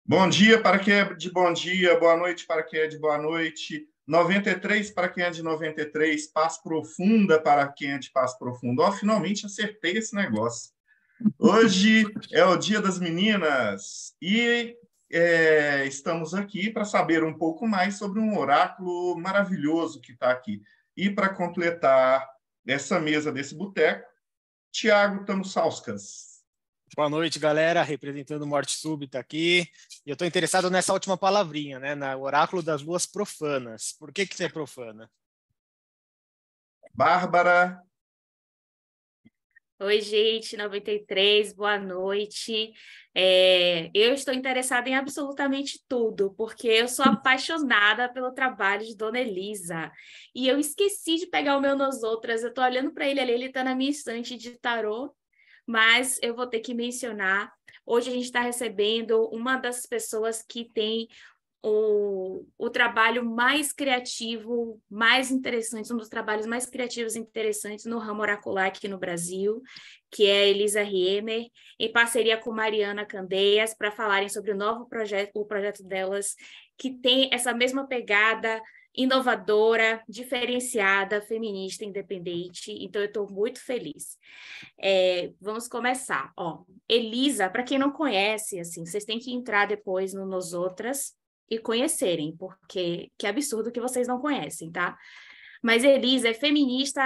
Bom dia para quem é de bom dia, boa noite para quem é de boa noite, 93 para quem é de 93, paz profunda para quem é de paz profunda. Ó, finalmente acertei esse negócio. Hoje é o Dia das Meninas e estamos aqui para saber um pouco mais sobre um oráculo maravilhoso que está aqui. E para completar essa mesa desse boteco, Tiago Tamussauskas. Boa noite, galera, representando Morte Súbita aqui. E eu estou interessado nessa última palavrinha, né? No oráculo das luas profanas. Por que você é profana? Bárbara. Oi, gente, 93, boa noite. Eu estou interessada em absolutamente tudo, porque eu sou apaixonada pelo trabalho de Dona Elisa. E eu esqueci de pegar o meu Nos Outras. Eu estou olhando para ele ali, ele está na minha estante de tarô, mas eu vou ter que mencionar. Hoje a gente está recebendo uma das pessoas que tem o trabalho mais criativo, mais interessante, um dos trabalhos mais criativos e interessantes no ramo oracular aqui no Brasil, que é a Elisa Riemer, em parceria com Mariana Candeias, para falarem sobre o projeto delas, que tem essa mesma pegada inovadora, diferenciada, feminista, independente. Então, eu estou muito feliz. Vamos começar. Elisa, para quem não conhece, assim, vocês têm que entrar depois no Nos Outras e conhecerem, porque que absurdo que vocês não conhecem, tá? Mas Elisa é feminista,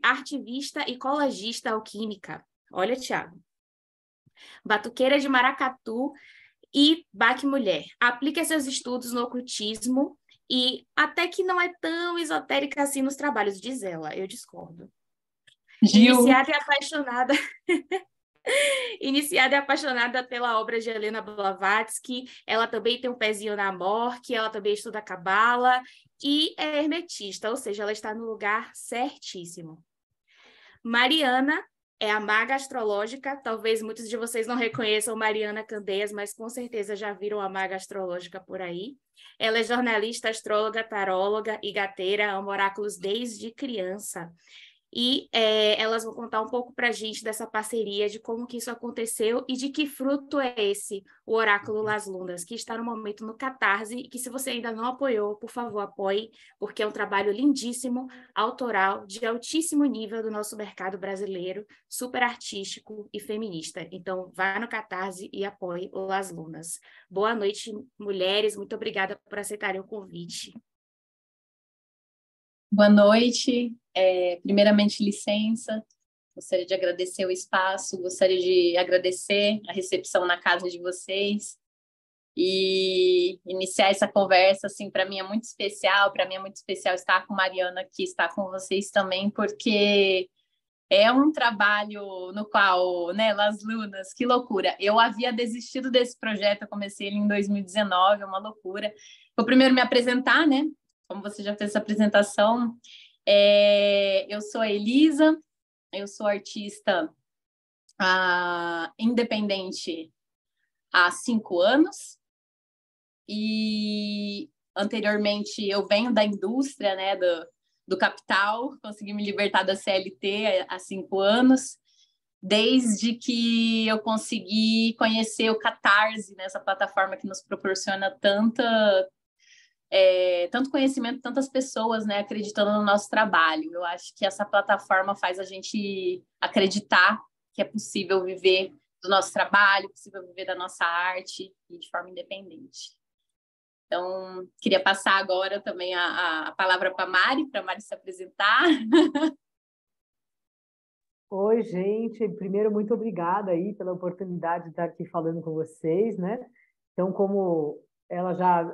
ativista e colagista alquímica. Olha, Thiago. Batuqueira de maracatu e baque mulher. Aplica seus estudos no ocultismo e até que não é tão esotérica assim nos trabalhos, diz ela. Eu discordo. Gil. Iniciada e apaixonada... Iniciada e apaixonada pela obra de Helena Blavatsky, ela também tem um pezinho na Mork, ela também estuda Cabala e é hermetista, ou seja, ela está no lugar certíssimo. Mariana é a maga astrológica, talvez muitos de vocês não reconheçam Mariana Candeias, mas com certeza já viram a maga astrológica por aí. Ela é jornalista, astróloga, taróloga e gateira, ama oráculos desde criança. E elas vão contar um pouco para a gente dessa parceria, de como que isso aconteceu e de que fruto é esse, o Oráculo Las Lunas, que está no momento no Catarse, e que se você ainda não apoiou, por favor, apoie, porque é um trabalho lindíssimo, autoral, de altíssimo nível do nosso mercado brasileiro, super artístico e feminista. Então, vá no Catarse e apoie o Las Lunas. Boa noite, mulheres, muito obrigada por aceitarem o convite. Boa noite. Primeiramente, licença. Gostaria de agradecer o espaço, gostaria de agradecer a recepção na casa de vocês e iniciar essa conversa, assim, para mim é muito especial. Para mim é muito especial estar com Mariana aqui, estar com vocês também, porque é um trabalho no qual, né, Las Lunas, que loucura. Eu havia desistido desse projeto, eu comecei ele em 2019, é uma loucura. Vou primeiro me apresentar, né? Como você já fez essa apresentação, eu sou a Elisa, eu sou artista independente há 5 anos e anteriormente eu venho da indústria, né, do capital, consegui me libertar da CLT há 5 anos, desde que eu consegui conhecer o Catarse, né, essa plataforma que nos proporciona tanto conhecimento, tantas pessoas, né, acreditando no nosso trabalho. Eu acho que essa plataforma faz a gente acreditar que é possível viver do nosso trabalho, possível viver da nossa arte e de forma independente. Então, queria passar agora também a palavra para a Mari se apresentar. Oi, gente. Primeiro, muito obrigada aí pela oportunidade de estar aqui falando com vocês, né? Então, como ela já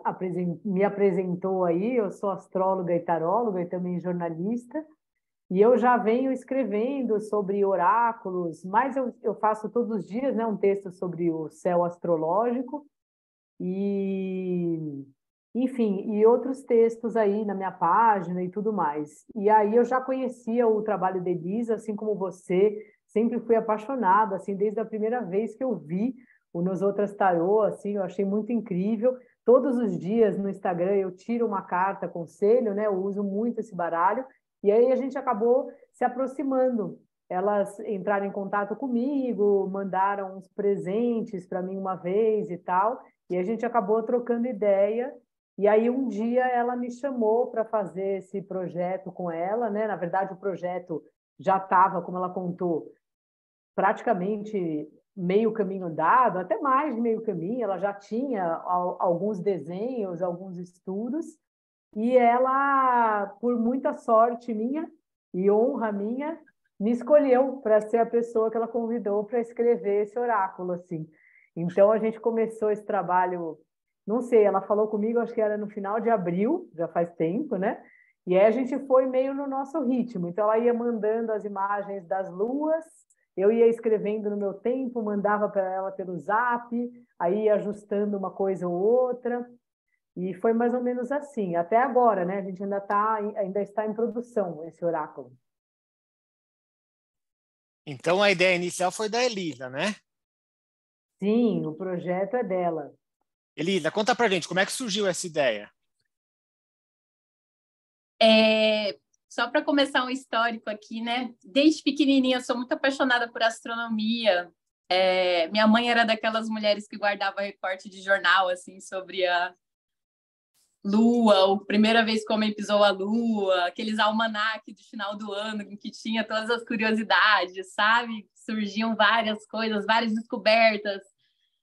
me apresentou aí, eu sou astróloga e taróloga e também jornalista, e eu já venho escrevendo sobre oráculos, mas eu faço todos os dias, né, um texto sobre o céu astrológico, e, enfim, e outros textos aí na minha página e tudo mais. E aí eu já conhecia o trabalho de Elisa, assim como você, sempre fui apaixonada, assim, desde a primeira vez que eu vi o Nos Outras Tarô, assim, eu achei muito incrível. Todos os dias no Instagram eu tiro uma carta conselho, né? Eu uso muito esse baralho, e aí a gente acabou se aproximando. elas entraram em contato comigo, mandaram uns presentes para mim uma vez e tal, e a gente acabou trocando ideia. E aí um dia ela me chamou para fazer esse projeto com ela, né? Na verdade, o projeto já estava, como ela contou, praticamente meio caminho dado, até mais de meio caminho. Ela já tinha alguns desenhos, alguns estudos, e ela, por muita sorte minha e honra minha, me escolheu para ser a pessoa que ela convidou para escrever esse oráculo, assim. Então a gente começou esse trabalho, não sei, ela falou comigo, acho que era no final de abril, já faz tempo, né? E aí a gente foi meio no nosso ritmo. Então ela ia mandando as imagens das luas, eu ia escrevendo no meu tempo, mandava para ela pelo Zap, aí ia ajustando uma coisa ou outra. E foi mais ou menos assim, até agora, né? A gente ainda está em produção, esse oráculo. Então, a ideia inicial foi da Elisa, né? Sim, o projeto é dela. Elisa, conta pra gente, como é que surgiu essa ideia? Só para começar um histórico aqui, né? Desde pequenininha, eu sou muito apaixonada por astronomia. Minha mãe era daquelas mulheres que guardava recorte de jornal, assim, sobre a Lua, a primeira vez que o homem pisou a Lua, aqueles almanaques de final do ano em que tinha todas as curiosidades, sabe? Surgiam várias coisas, várias descobertas,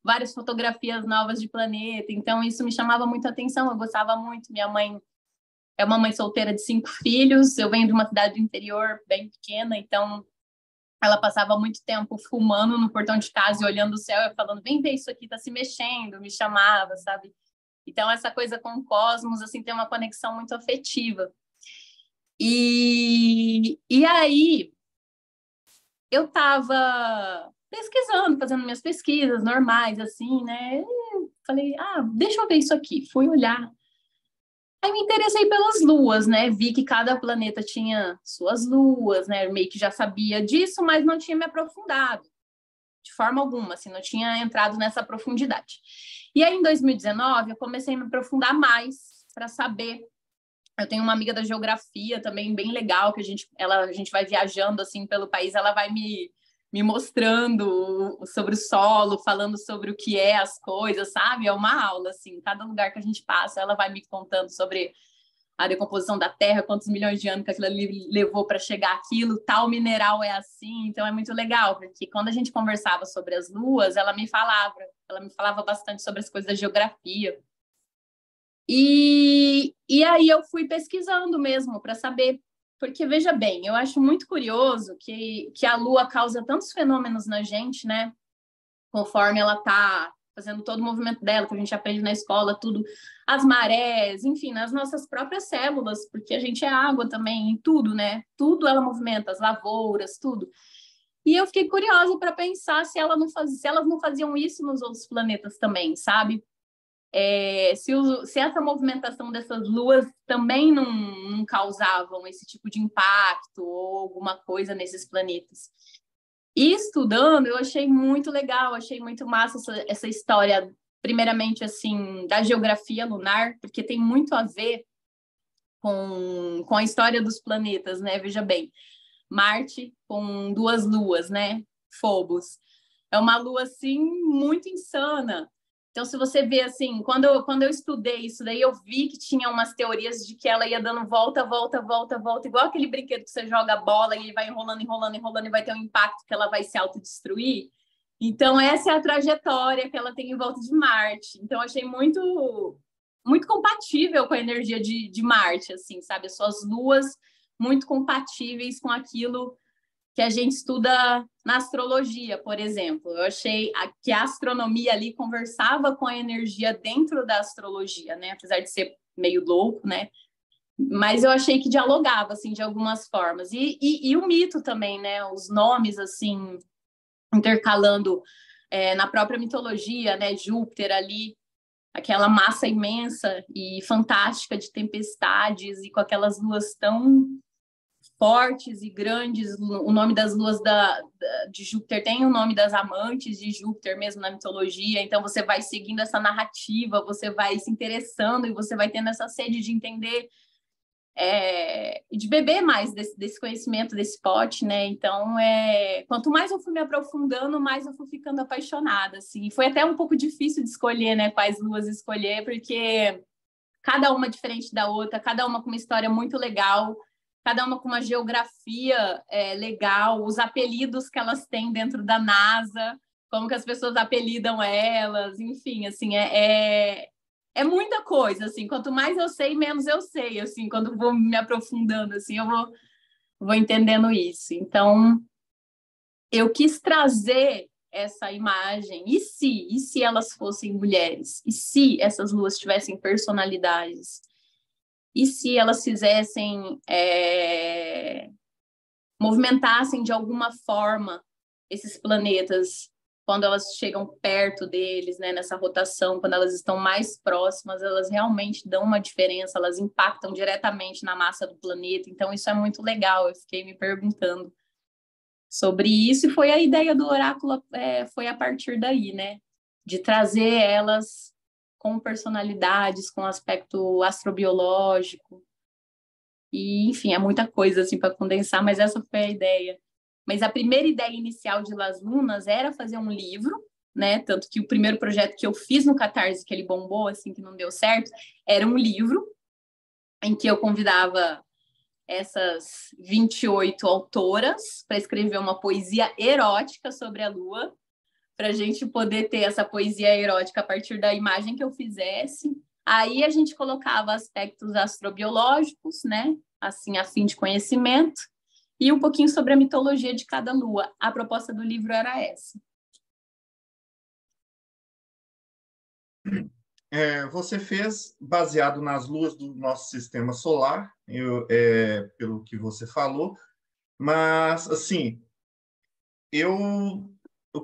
várias fotografias novas de planeta. Então, isso me chamava muito a atenção, eu gostava muito. Minha mãe é uma mãe solteira de 5 filhos, eu venho de uma cidade do interior bem pequena, então ela passava muito tempo fumando no portão de casa e olhando o céu e falando, vem ver isso aqui, tá se mexendo, me chamava, sabe? Então, essa coisa com o cosmos, assim, tem uma conexão muito afetiva. E aí, eu estava pesquisando, fazendo minhas pesquisas normais, assim, né? E falei, deixa eu ver isso aqui. Fui olhar. Aí me interessei pelas luas, né? Vi que cada planeta tinha suas luas, né? Eu meio que já sabia disso, mas não tinha me aprofundado de forma alguma, assim, não tinha entrado nessa profundidade. E aí, em 2019, eu comecei a me aprofundar mais para saber. Eu tenho uma amiga da geografia também bem legal, que a gente vai viajando assim pelo país, ela vai me mostrando sobre o solo, falando sobre o que é as coisas, sabe? É uma aula, assim, cada lugar que a gente passa, ela vai me contando sobre a decomposição da terra, quantos milhões de anos que aquilo ali levou para chegar aquilo, tal mineral é assim, então é muito legal, porque quando a gente conversava sobre as luas, ela me falava bastante sobre as coisas da geografia. E aí eu fui pesquisando mesmo para saber, porque veja bem, eu acho muito curioso que a Lua causa tantos fenômenos na gente, né? Conforme ela está fazendo todo o movimento dela, que a gente aprende na escola, tudo, as marés, enfim, nas nossas próprias células, porque a gente é água também, em tudo, né? Tudo ela movimenta, as lavouras, tudo. E eu fiquei curiosa para pensar se elas não faziam isso nos outros planetas também, sabe? Se essa movimentação dessas luas também não causavam esse tipo de impacto ou alguma coisa nesses planetas. E estudando, eu achei muito legal, achei muito massa essa história, primeiramente, assim, da geografia lunar, porque tem muito a ver com a história dos planetas, né? Veja bem, Marte com 2 luas, né? Phobos. É uma lua, assim, muito insana. Então, se você vê, assim, quando eu estudei isso daí, eu vi que tinha umas teorias de que ela ia dando volta, igual aquele brinquedo que você joga a bola e ele vai enrolando e vai ter um impacto que ela vai se autodestruir. Então, essa é a trajetória que ela tem em volta de Marte. Então, eu achei muito, muito compatível com a energia de Marte, assim, sabe? As suas luas muito compatíveis com aquilo que a gente estuda na astrologia, por exemplo. Eu achei que a astronomia ali conversava com a energia dentro da astrologia, né? Apesar de ser meio louco, né? Mas eu achei que dialogava, assim, de algumas formas. E o mito também, né? Os nomes, assim, intercalando na própria mitologia, né? Júpiter ali, aquela massa imensa e fantástica de tempestades e com aquelas luas tão fortes e grandes. O nome das luas de Júpiter tem o nome das amantes de Júpiter mesmo na mitologia, então você vai seguindo essa narrativa, você vai se interessando e você vai tendo essa sede de entender de beber mais desse conhecimento, desse pote, né? Então, quanto mais eu fui me aprofundando, mais eu fui ficando apaixonada, assim. Foi até um pouco difícil de escolher, né? Quais luas escolher, porque cada uma diferente da outra, cada uma com uma história muito legal, cada uma com uma geografia legal, os apelidos que elas têm dentro da NASA, como que as pessoas apelidam elas, enfim, assim, é muita coisa, assim, quanto mais eu sei, menos eu sei, assim, quando vou me aprofundando, assim, eu vou entendendo isso. Então, eu quis trazer essa imagem, e se elas fossem mulheres? E se essas luas tivessem personalidades? E se elas fizessem, movimentassem de alguma forma esses planetas, quando elas chegam perto deles, né, nessa rotação, quando elas estão mais próximas, elas realmente dão uma diferença, elas impactam diretamente na massa do planeta. Então, isso é muito legal. Eu fiquei me perguntando sobre isso, e foi a ideia do oráculo, foi a partir daí, né, de trazer elas com personalidades, com aspecto astrobiológico, e, enfim, é muita coisa, assim, para condensar, mas essa foi a ideia. Mas a primeira ideia inicial de Las Lunas era fazer um livro, né? Tanto que o primeiro projeto que eu fiz no Catarse, que ele bombou, assim, que não deu certo, era um livro em que eu convidava essas 28 autoras para escrever uma poesia erótica sobre a Lua, para a gente poder ter essa poesia erótica a partir da imagem que eu fizesse. Aí a gente colocava aspectos astrobiológicos, né? Assim, a fim de conhecimento, e um pouquinho sobre a mitologia de cada lua. A proposta do livro era essa. Você fez baseado nas luas do nosso sistema solar, pelo que você falou, mas, assim, eu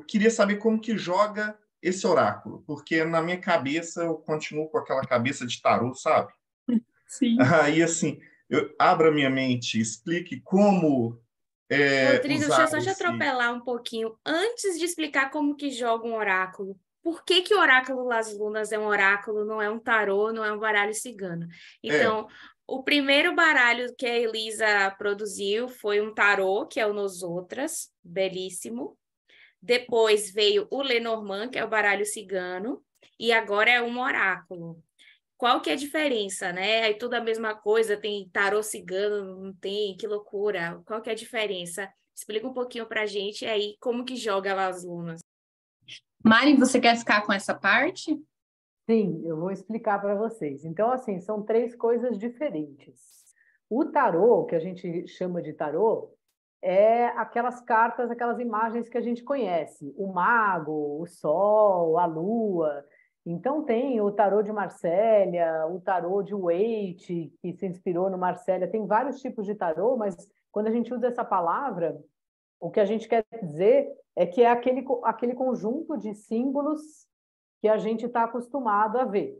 queria saber como que joga esse oráculo, porque na minha cabeça eu continuo com aquela cabeça de tarô, sabe? Sim. Aí, assim, abra minha mente, explique como Rodrigo, deixa eu só te esse... atropelar um pouquinho. Antes de explicar como que joga um oráculo, por que que o oráculo Las Lunas é um oráculo, não é um tarô, não é um baralho cigano? Então, o primeiro baralho que a Elisa produziu foi um tarô, que é o Nosotras, belíssimo. Depois veio o Lenormand, que é o baralho cigano, e agora é um oráculo. Qual que é a diferença, né? Aí tudo a mesma coisa, tem tarô cigano, não tem, que loucura. Qual que é a diferença? Explica um pouquinho pra gente aí como que joga Las Lunas. Mari, você quer ficar com essa parte? Sim, eu vou explicar para vocês. Então, assim, são 3 coisas diferentes. O tarô, que a gente chama de tarô, é aquelas cartas, aquelas imagens que a gente conhece. O mago, o sol, a lua. Então, tem o tarô de Marsella, o tarô de Waite, que se inspirou no Marsella. Tem vários tipos de tarô, mas quando a gente usa essa palavra, o que a gente quer dizer é que é aquele conjunto de símbolos que a gente está acostumado a ver.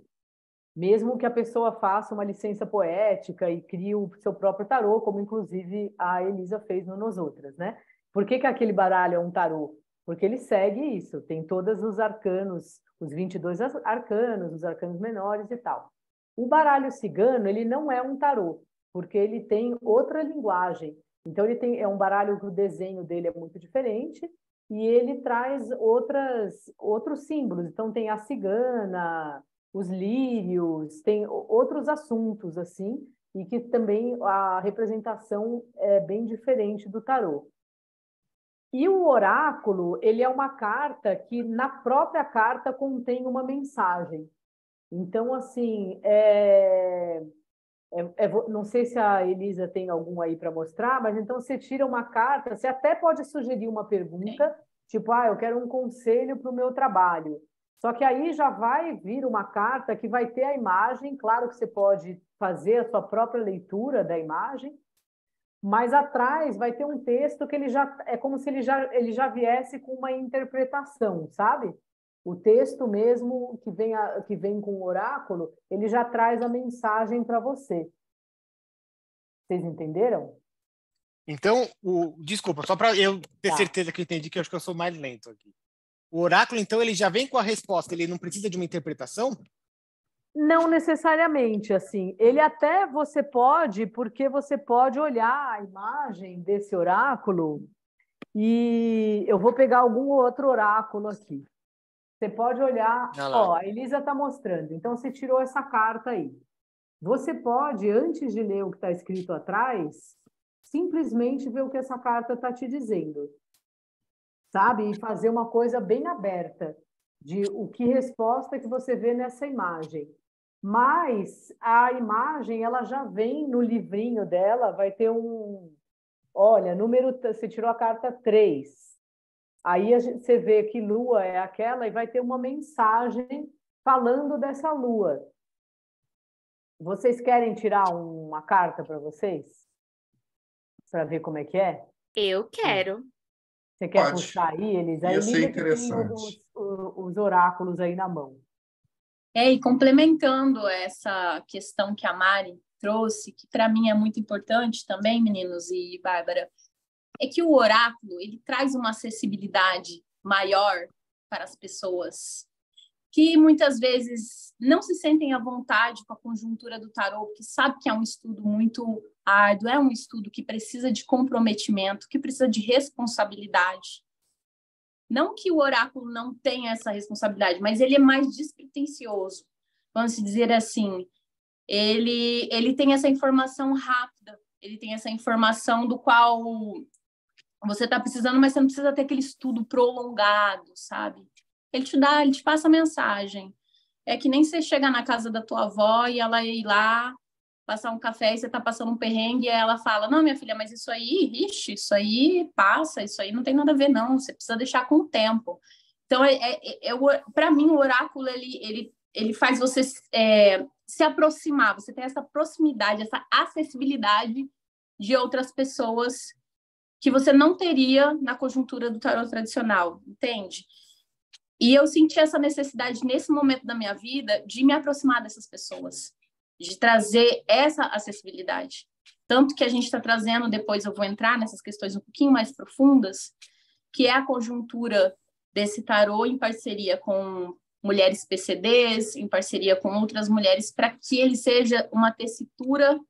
Mesmo que a pessoa faça uma licença poética e crie o seu próprio tarô, como inclusive a Elisa fez no Nosotras, né? Por que aquele baralho é um tarô? Porque ele segue isso, tem todos os arcanos, os 22 arcanos, os arcanos menores e tal. O baralho cigano, ele não é um tarô, porque ele tem outra linguagem. Então, é um baralho que o desenho dele é muito diferente, e ele traz outros símbolos. Então, tem a cigana, os lírios, tem outros assuntos, assim, e que também a representação é bem diferente do tarô. E o oráculo, ele é uma carta que, na própria carta, contém uma mensagem. Então, assim, não sei se a Elisa tem algum aí para mostrar, mas então você tira uma carta, você até pode sugerir uma pergunta, tipo, eu quero um conselho para o meu trabalho. Só que aí já vai vir uma carta que vai ter a imagem, claro que você pode fazer a sua própria leitura da imagem, mas atrás vai ter um texto que ele já é como se ele já viesse com uma interpretação, sabe? O texto mesmo que vem com o oráculo, ele já traz a mensagem para você. Vocês entenderam? Então, desculpa, só para eu ter certeza que eu entendi, que eu acho que eu sou mais lento aqui. O oráculo, então, ele já vem com a resposta, ele não precisa de uma interpretação? Não necessariamente, assim. Ele até você pode, porque você pode olhar a imagem desse oráculo e eu vou pegar algum outro oráculo aqui. Você pode olhar, Olha lá. ó, a Elisa está mostrando. Então, você tirou essa carta aí. Você pode, antes de ler o que está escrito atrás, simplesmente ver o que essa carta está te dizendo, sabe? E fazer uma coisa bem aberta de o que resposta que você vê nessa imagem. Mas a imagem, ela já vem no livrinho dela, vai ter olha, você tirou a carta 3. Aí você vê que lua é aquela e vai ter uma mensagem falando dessa lua. Vocês querem tirar uma carta para vocês? Para ver como é que é? Eu quero. Você quer Pode. puxar aí, Elisa? A Ia ser Elisa que tem interessante. os oráculos aí na mão. E complementando essa questão que a Mari trouxe, que para mim é muito importante também, meninos e Bárbara, é que o oráculo ele traz uma acessibilidade maior para as pessoas que muitas vezes não se sentem à vontade com a conjuntura do tarô, porque sabe que é um estudo muito árduo, é um estudo que precisa de comprometimento, que precisa de responsabilidade. Não que o oráculo não tenha essa responsabilidade, mas ele é mais despretensioso. Vamos dizer assim, ele tem essa informação rápida, ele tem essa informação do qual você está precisando, mas você não precisa ter aquele estudo prolongado, sabe? Ele te passa a mensagem. É que nem você chegar na casa da tua avó e ela ir lá passar um café e você tá passando um perrengue e ela fala, não, minha filha, mas isso aí, ixi, isso aí passa, isso aí não tem nada a ver, não. Você precisa deixar com o tempo. Então, para mim, o oráculo, ele faz você se aproximar, você tem essa proximidade, essa acessibilidade de outras pessoas que você não teria na conjuntura do tarot tradicional, entende? E eu senti essa necessidade nesse momento da minha vida de me aproximar dessas pessoas, de trazer essa acessibilidade. Tanto que a gente está trazendo, depois eu vou entrar nessas questões um pouquinho mais profundas, que é a conjuntura desse tarô em parceria com mulheres PCDs, em parceria com outras mulheres, para que ele seja uma tessitura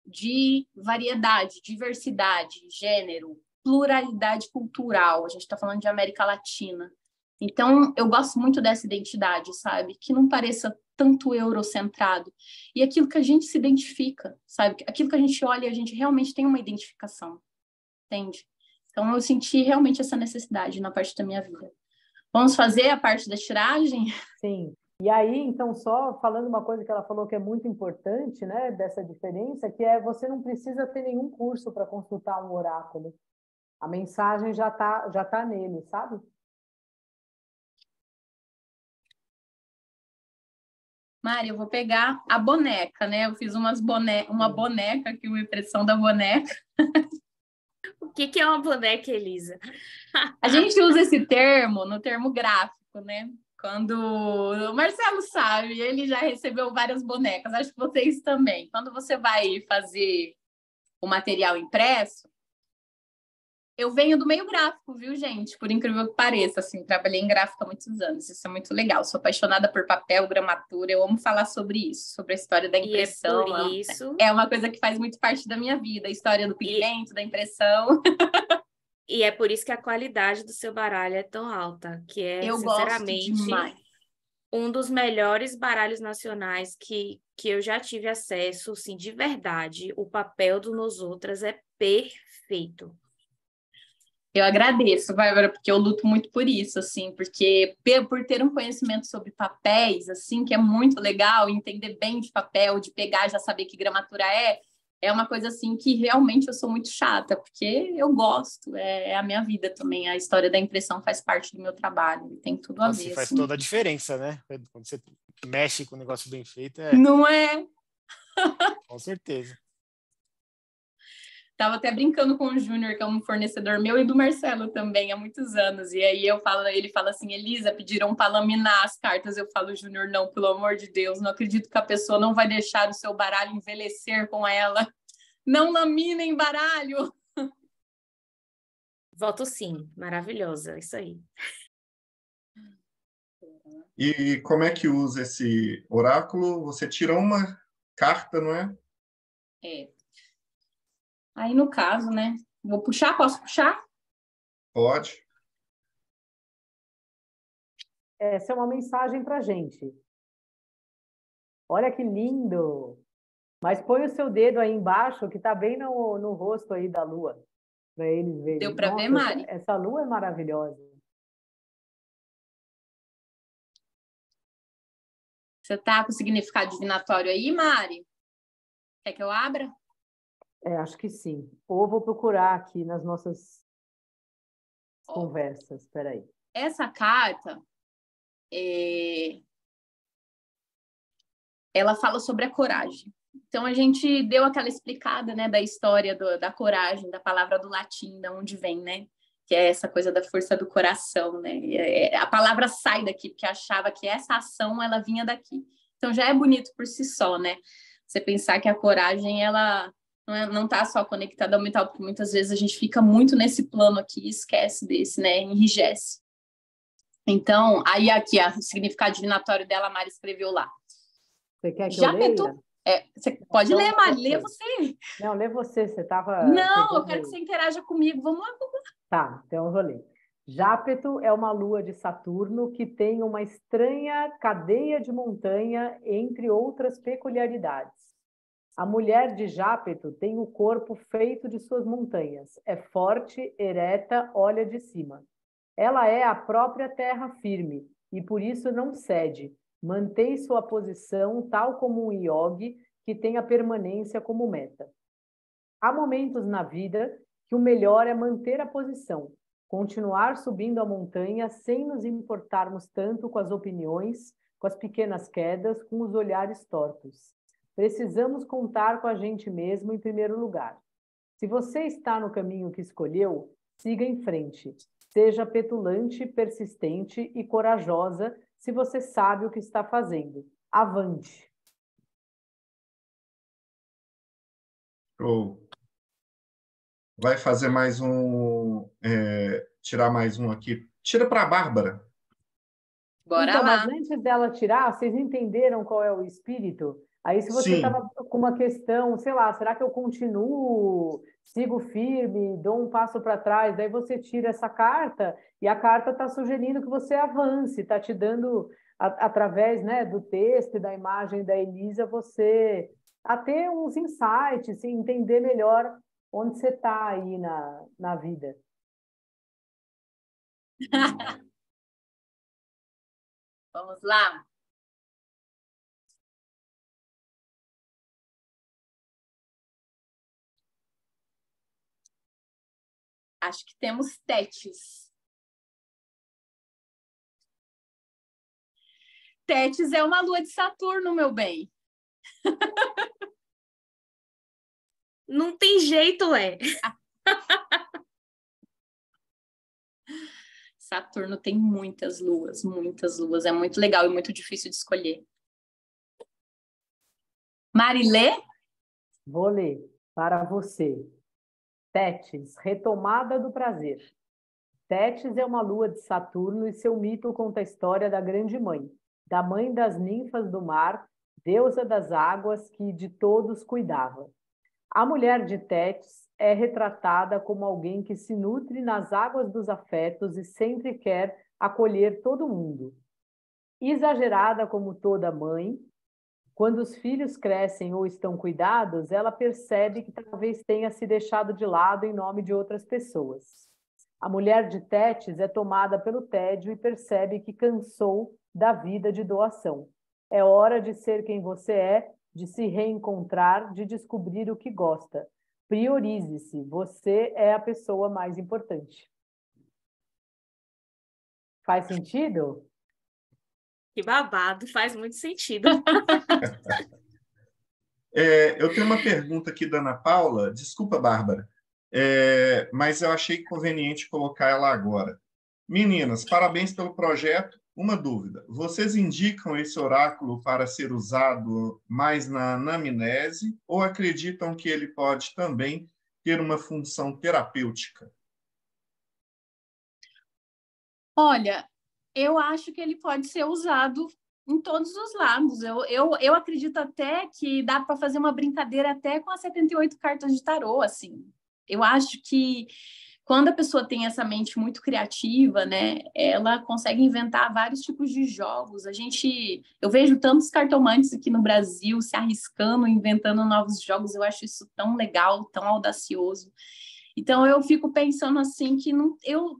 de variedade, diversidade, gênero, pluralidade cultural. A gente está falando de América Latina. Então, eu gosto muito dessa identidade, sabe? Que não pareça tanto eurocentrado. E aquilo que a gente se identifica, sabe? Aquilo que a gente olha e a gente realmente tem uma identificação, entende? Então, eu senti realmente essa necessidade na parte da minha vida. Vamos fazer a parte da tiragem? Sim. E aí, então, só falando uma coisa que ela falou que é muito importante, né, dessa diferença, que é você não precisa ter nenhum curso para consultar um oráculo. A mensagem já tá nele, sabe? Mari, eu vou pegar a boneca, né? Eu fiz uma boneca aqui, uma impressão da boneca. O que é uma boneca, Elisa? A gente usa esse termo no termo gráfico, né? Quando o Marcelo sabe, ele já recebeu várias bonecas, acho que vocês também. Quando você vai fazer o material impresso, eu venho do meio gráfico, viu, gente? Por incrível que pareça, assim, trabalhei em gráfico há muitos anos, isso é muito legal. Sou apaixonada por papel, gramatura, eu amo falar sobre isso, sobre a história da impressão. E é por isso... É uma coisa que faz muito parte da minha vida, a história do pigmento, da impressão. E é por isso que a qualidade do seu baralho é tão alta, que é, eu sinceramente, gosto demais. Um dos melhores baralhos nacionais que eu já tive acesso, sim, de verdade. O papel do Nos Outras é perfeito. Eu agradeço, Bárbara, porque eu luto muito por isso, assim, porque por ter um conhecimento sobre papéis, assim, que é muito legal, entender bem de papel, de pegar, já saber que gramatura é uma coisa, assim, que realmente eu sou muito chata, porque eu gosto, é a minha vida também, a história da impressão faz parte do meu trabalho, e tem tudo a ver, Faz assim. toda a diferença, né? Quando você mexe com um negócio bem feito, Não é? Com certeza. Tava até brincando com o Júnior, que é um fornecedor meu, e do Marcelo também, há muitos anos. E aí ele fala assim, Elisa, pediram para laminar as cartas. Eu falo, Júnior, não, pelo amor de Deus, não acredito que a pessoa não vai deixar o seu baralho envelhecer com ela. Não laminem baralho. Voto sim, maravilhosa, isso aí. E como é que usa esse oráculo? Você tira uma carta, não é? É. Aí, no caso, né? Vou puxar? Posso puxar? Pode. Essa é uma mensagem para a gente. Olha que lindo! Mas põe o seu dedo aí embaixo, que está bem no rosto aí da lua, para eles verem. Deu para ver, Nossa, Mari? essa lua é maravilhosa. Você tá com o significado divinatório aí, Mari? Quer que eu abra? Acho que sim. Ou vou procurar aqui nas nossas conversas. Espera aí. Essa carta, ela fala sobre a coragem. Então, a gente deu aquela explicada, né, da história da coragem, da palavra do latim, de onde vem, né? Que é essa coisa da força do coração, né? A palavra sai daqui, porque achava que essa ação, ela vinha daqui. Então, já é bonito por si só, né? Você pensar que a coragem, ela não está só conectada ao mental, porque muitas vezes a gente fica muito nesse plano aqui e esquece desse, né? Enrijece. Então, aí aqui, o significado divinatório dela, a Mari escreveu lá. Você quer que eu leia? Você pode ler, Mari, lê você. Não, lê você, você estava... Não, eu quero que você interaja comigo, vamos lá. Tá, então eu vou ler. Jápeto é uma lua de Saturno que tem uma estranha cadeia de montanha, entre outras peculiaridades. A mulher de Jápeto tem o corpo feito de suas montanhas, é forte, ereta, olha de cima. Ela é a própria terra firme e por isso não cede, mantém sua posição tal como um iogue que tem a permanência como meta. Há momentos na vida que o melhor é manter a posição, continuar subindo a montanha sem nos importarmos tanto com as opiniões, com as pequenas quedas, com os olhares tortos. Precisamos contar com a gente mesmo em primeiro lugar. Se você está no caminho que escolheu, siga em frente. Seja petulante, persistente e corajosa se você sabe o que está fazendo. Avante! Show. Vai fazer mais um... tirar mais um aqui. Tira para a Bárbara. Bora então, lá. mas antes dela tirar, vocês entenderam qual é o espírito? Aí, se você estava com uma questão, sei lá, será que eu continuo, sigo firme, dou um passo para trás? Daí você tira essa carta e a carta está sugerindo que você avance, está te dando, através, né, do texto e da imagem da Elisa, você a ter uns insights, assim, entender melhor onde você está aí na vida. Vamos lá. Acho que temos Tétis. Tétis é uma lua de Saturno, meu bem. Não tem jeito, Saturno tem muitas luas, muitas luas. É muito legal e muito difícil de escolher. Marilê? Vou ler para você. Tétis, retomada do prazer. Tétis é uma lua de Saturno e seu mito conta a história da grande mãe, da mãe das ninfas do mar, deusa das águas que de todos cuidava. A mulher de Tétis é retratada como alguém que se nutre nas águas dos afetos e sempre quer acolher todo mundo. Exagerada como toda mãe, quando os filhos crescem ou estão cuidados, ela percebe que talvez tenha se deixado de lado em nome de outras pessoas. A mulher de Tétis é tomada pelo tédio e percebe que cansou da vida de doação. É hora de ser quem você é, de se reencontrar, de descobrir o que gosta. Priorize-se, você é a pessoa mais importante. Faz sentido? Que babado, faz muito sentido. Eu tenho uma pergunta aqui da Ana Paula. Desculpa, Bárbara, mas eu achei conveniente colocar ela agora. Meninas, parabéns pelo projeto. Uma dúvida. Vocês indicam esse oráculo para ser usado mais na anamnese ou acreditam que ele pode também ter uma função terapêutica? Olha, Eu acho que ele pode ser usado em todos os lados. Eu acredito até que dá para fazer uma brincadeira até com as 78 cartas de tarô, assim. Eu acho que quando a pessoa tem essa mente muito criativa, né, ela consegue inventar vários tipos de jogos. Eu vejo tantos cartomantes aqui no Brasil se arriscando, inventando novos jogos. Eu acho isso tão legal, tão audacioso. Então eu fico pensando assim que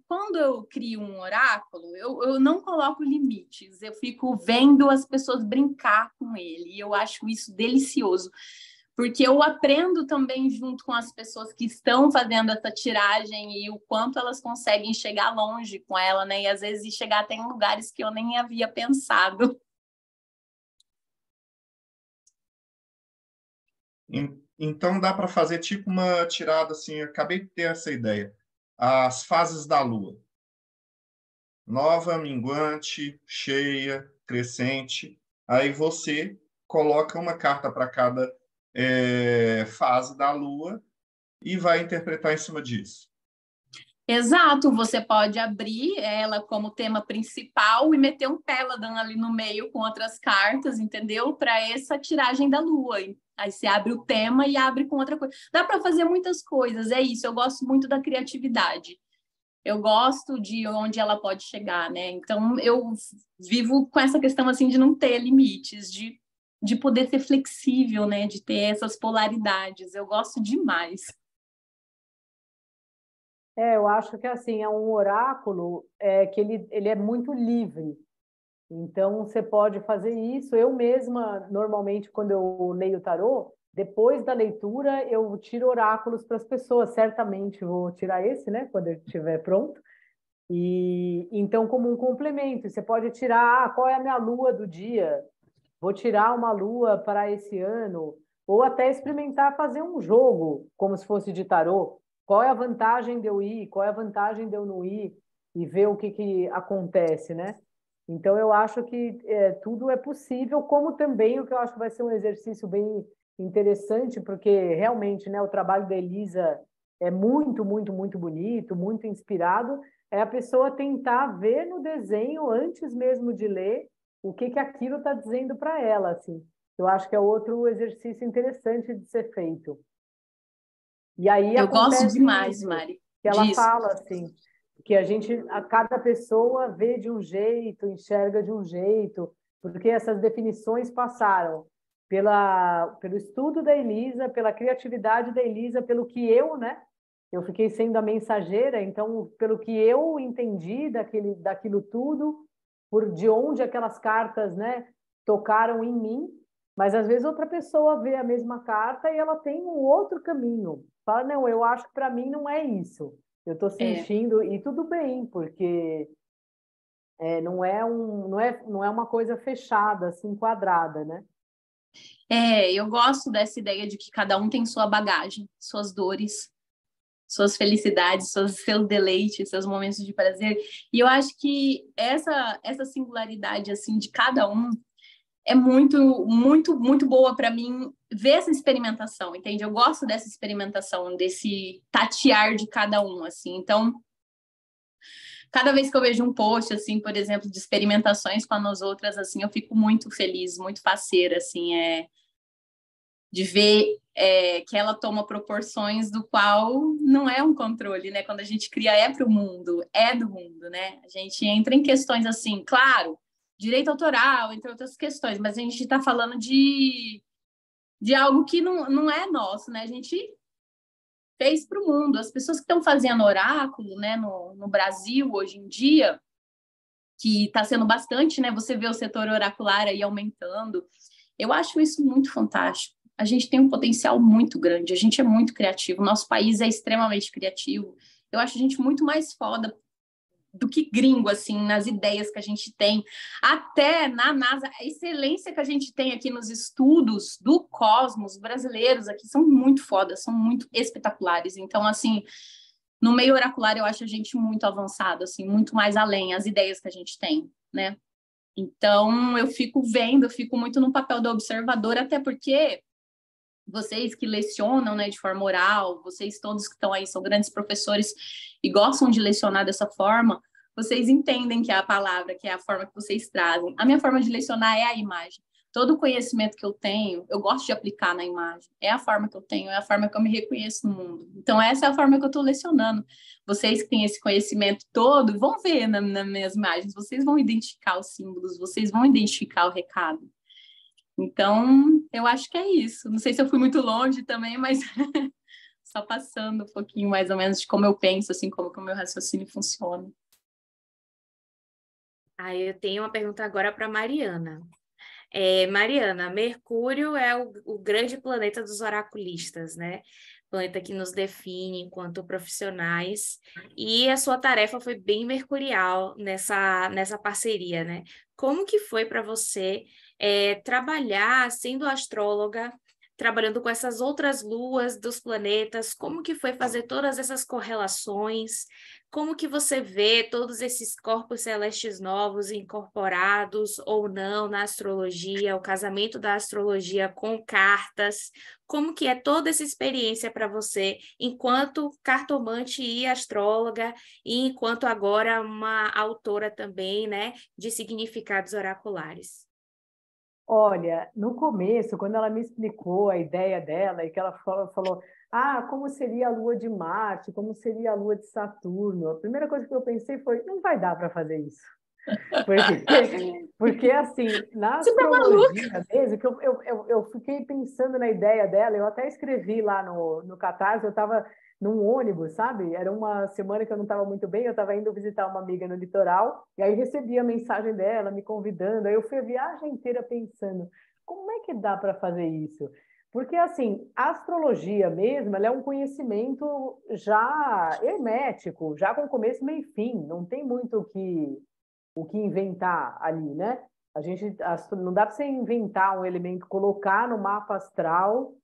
quando eu crio um oráculo, eu não coloco limites. Eu fico vendo as pessoas brincar com ele. E eu acho isso delicioso. Porque eu aprendo também junto com as pessoas que estão fazendo essa tiragem e o quanto elas conseguem chegar longe com ela, né? E às vezes chegar até em lugares que eu nem havia pensado. Então dá para fazer tipo uma tirada assim, acabei de ter essa ideia. As fases da Lua. Nova, minguante, cheia, crescente. Aí você coloca uma carta para cada fase da Lua e vai interpretar em cima disso. Exato, você pode abrir ela como tema principal e meter um Péladan ali no meio com outras cartas, entendeu? Para essa tiragem da Lua. Aí você abre o tema e abre com outra coisa. Dá para fazer muitas coisas, é isso. Eu gosto muito da criatividade. Eu gosto de onde ela pode chegar, né? Então, eu vivo com essa questão, assim, de não ter limites, de poder ser flexível, né? De ter essas polaridades. Eu gosto demais. Eu acho que assim, é um oráculo que ele é muito livre. Então, você pode fazer isso. Eu mesma, normalmente, quando eu leio tarô, depois da leitura, eu tiro oráculos para as pessoas. Certamente vou tirar esse, né? Quando eu estiver pronto. E então, como um complemento, você pode tirar, qual é a minha lua do dia? Vou tirar uma lua para esse ano. Ou até experimentar fazer um jogo, como se fosse de tarô. Qual é a vantagem de eu ir? Qual é a vantagem de eu não ir? E ver o que acontece, né? Então, eu acho que tudo é possível, como também o que eu acho que vai ser um exercício bem interessante, porque realmente, né, o trabalho da Elisa é muito, muito, muito bonito, muito inspirado, é a pessoa tentar ver no desenho, antes mesmo de ler, o que aquilo está dizendo para ela, assim. Eu acho que é outro exercício interessante de ser feito. E aí Eu gosto acontece demais, isso, Mari, que ela disso. fala assim, que a cada pessoa vê de um jeito, enxerga de um jeito, porque essas definições passaram pelo estudo da Elisa, pela criatividade da Elisa, pelo que eu, né? Eu fiquei sendo a mensageira, então, pelo que eu entendi daquilo tudo, por de onde aquelas cartas, né, tocaram em mim, mas às vezes outra pessoa vê a mesma carta e ela tem um outro caminho. Fala, não, eu acho que para mim não é isso. Eu estou sentindo, e tudo bem, porque não é uma coisa fechada, assim, quadrada, né? Eu gosto dessa ideia de que cada um tem sua bagagem, suas dores, suas felicidades, seus deleites, seus momentos de prazer. E eu acho que essa singularidade assim de cada um é muito, muito, muito boa para mim ver essa experimentação, entende? Eu gosto dessa experimentação, desse tatear de cada um, assim. Então, cada vez que eu vejo um post, assim, por exemplo, de experimentações com as outras, assim, eu fico muito feliz, muito faceira, assim, de ver que ela toma proporções do qual não é um controle, né? Quando a gente cria para o mundo, é do mundo, né? A gente entra em questões assim, claro, direito autoral, entre outras questões, mas a gente está falando de algo que não é nosso, né? A gente fez para o mundo. As pessoas que estão fazendo oráculo, né, no Brasil hoje em dia, que está sendo bastante, né? Você vê o setor oracular aí aumentando. Eu acho isso muito fantástico. A gente tem um potencial muito grande, a gente é muito criativo, nosso país é extremamente criativo. Eu acho a gente muito mais foda do que gringo, assim, nas ideias que a gente tem. Até na NASA, a excelência que a gente tem aqui nos estudos do cosmos, brasileiros aqui, são muito fodas, são muito espetaculares. Então, assim, no meio oracular, eu acho a gente muito avançado, assim, muito mais além, as ideias que a gente tem, né? Então, eu fico muito no papel da observadora, até porque vocês que lecionam, né, de forma oral, vocês todos que estão aí são grandes professores e gostam de lecionar dessa forma, vocês entendem que é a palavra, que é a forma que vocês trazem. A minha forma de lecionar é a imagem. Todo o conhecimento que eu tenho, eu gosto de aplicar na imagem. É a forma que eu tenho, é a forma que eu me reconheço no mundo. Então, essa é a forma que eu estou lecionando. Vocês que têm esse conhecimento todo, vão ver nas minhas imagens, vocês vão identificar os símbolos, vocês vão identificar o recado. Então, eu acho que é isso. Não sei se eu fui muito longe também, mas só passando um pouquinho mais ou menos de como eu penso, assim, como que o meu raciocínio funciona. Aí eu tenho uma pergunta agora para Mariana. Mariana, Mercúrio é o grande planeta dos oraculistas, né? Planeta que nos define enquanto profissionais, e a sua tarefa foi bem mercurial nessa parceria, né? Como que foi para você trabalhar sendo astróloga, trabalhando com essas outras luas dos planetas? Como que foi fazer todas essas correlações? Como que você vê todos esses corpos celestes novos incorporados ou não na astrologia, o casamento da astrologia com cartas? Como que é toda essa experiência para você, enquanto cartomante e astróloga, e enquanto agora uma autora também, né, de significados oraculares? Olha, no começo, quando ela me explicou a ideia dela e que ela falou, como seria a lua de Marte, como seria a lua de Saturno, a primeira coisa que eu pensei foi, não vai dar para fazer isso. Porque assim, na astrologia mesmo, que eu fiquei pensando na ideia dela, eu até escrevi lá no Catarse, eu estava num ônibus, sabe? Era uma semana que eu não estava muito bem, eu estava indo visitar uma amiga no litoral, e aí recebi a mensagem dela me convidando, aí eu fui a viagem inteira pensando, como é que dá para fazer isso? Porque, assim, a astrologia mesmo, ela é um conhecimento já hermético, já com começo, meio e fim, não tem muito o que inventar ali, né? Não dá para você inventar um elemento, colocar no mapa astral,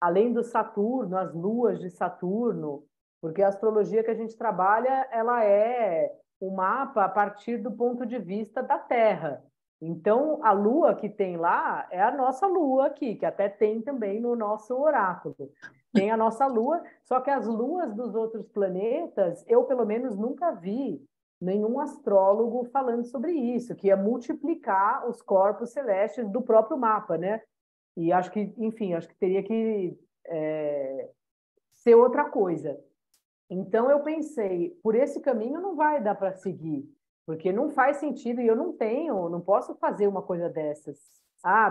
além do Saturno, as luas de Saturno, porque a astrologia que a gente trabalha, ela é o mapa a partir do ponto de vista da Terra. Então, a lua que tem lá é a nossa lua aqui, que até tem também no nosso oráculo. Tem a nossa lua, só que as luas dos outros planetas, eu pelo menos nunca vi nenhum astrólogo falando sobre isso, que é multiplicar os corpos celestes do próprio mapa, né? E acho que, enfim, acho que teria que ser outra coisa. Então eu pensei, por esse caminho não vai dar para seguir, porque não faz sentido e eu não posso fazer uma coisa dessas.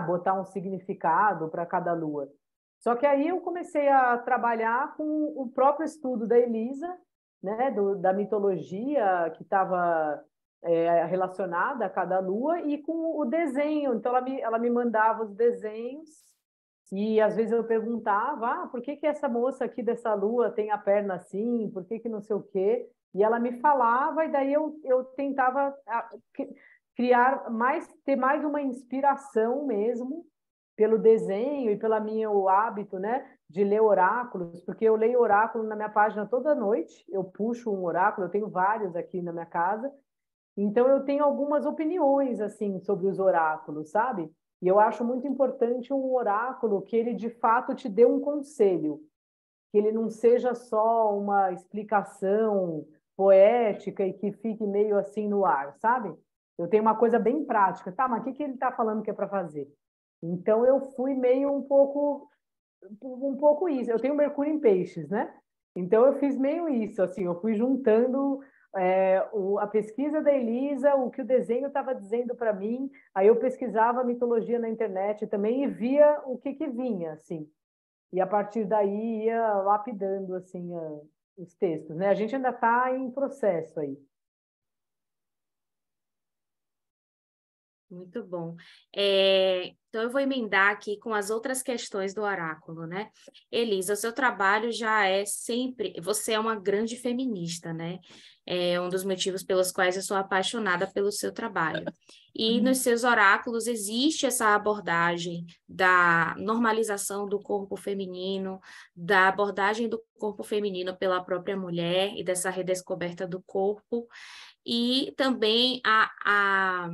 Botar um significado para cada lua. Só que aí eu comecei a trabalhar com o próprio estudo da Elisa, né, da mitologia que estava relacionada a cada lua e com o desenho. Então, ela me mandava os desenhos e, às vezes, eu perguntava por que essa moça aqui dessa lua tem a perna assim, por que não sei o quê? E ela me falava e daí eu tentava ter mais uma inspiração mesmo pelo desenho e pelo meu hábito, né, de ler oráculos, porque eu leio oráculo na minha página toda noite, eu puxo um oráculo, eu tenho vários aqui na minha casa, então eu tenho algumas opiniões, assim, sobre os oráculos, sabe? E eu acho muito importante um oráculo que ele, de fato, te dê um conselho, que ele não seja só uma explicação poética e que fique meio assim no ar, sabe? Eu tenho uma coisa bem prática, mas o que ele está falando que é para fazer? Então eu fui meio um pouco isso. Eu tenho Mercúrio em Peixes, né? Então eu fiz meio isso, assim, eu fui juntando a pesquisa da Elisa, o que o desenho estava dizendo para mim, aí eu pesquisava a mitologia na internet também e via o que vinha, assim. E a partir daí ia lapidando assim os textos, né? A gente ainda está em processo aí. Muito bom. Então, eu vou emendar aqui com as outras questões do oráculo, né? Elisa, o seu trabalho já é sempre... Você é uma grande feminista, né? É um dos motivos pelos quais eu sou apaixonada pelo seu trabalho. E nos seus oráculos existe essa abordagem da normalização do corpo feminino, da abordagem do corpo feminino pela própria mulher e dessa redescoberta do corpo, e também a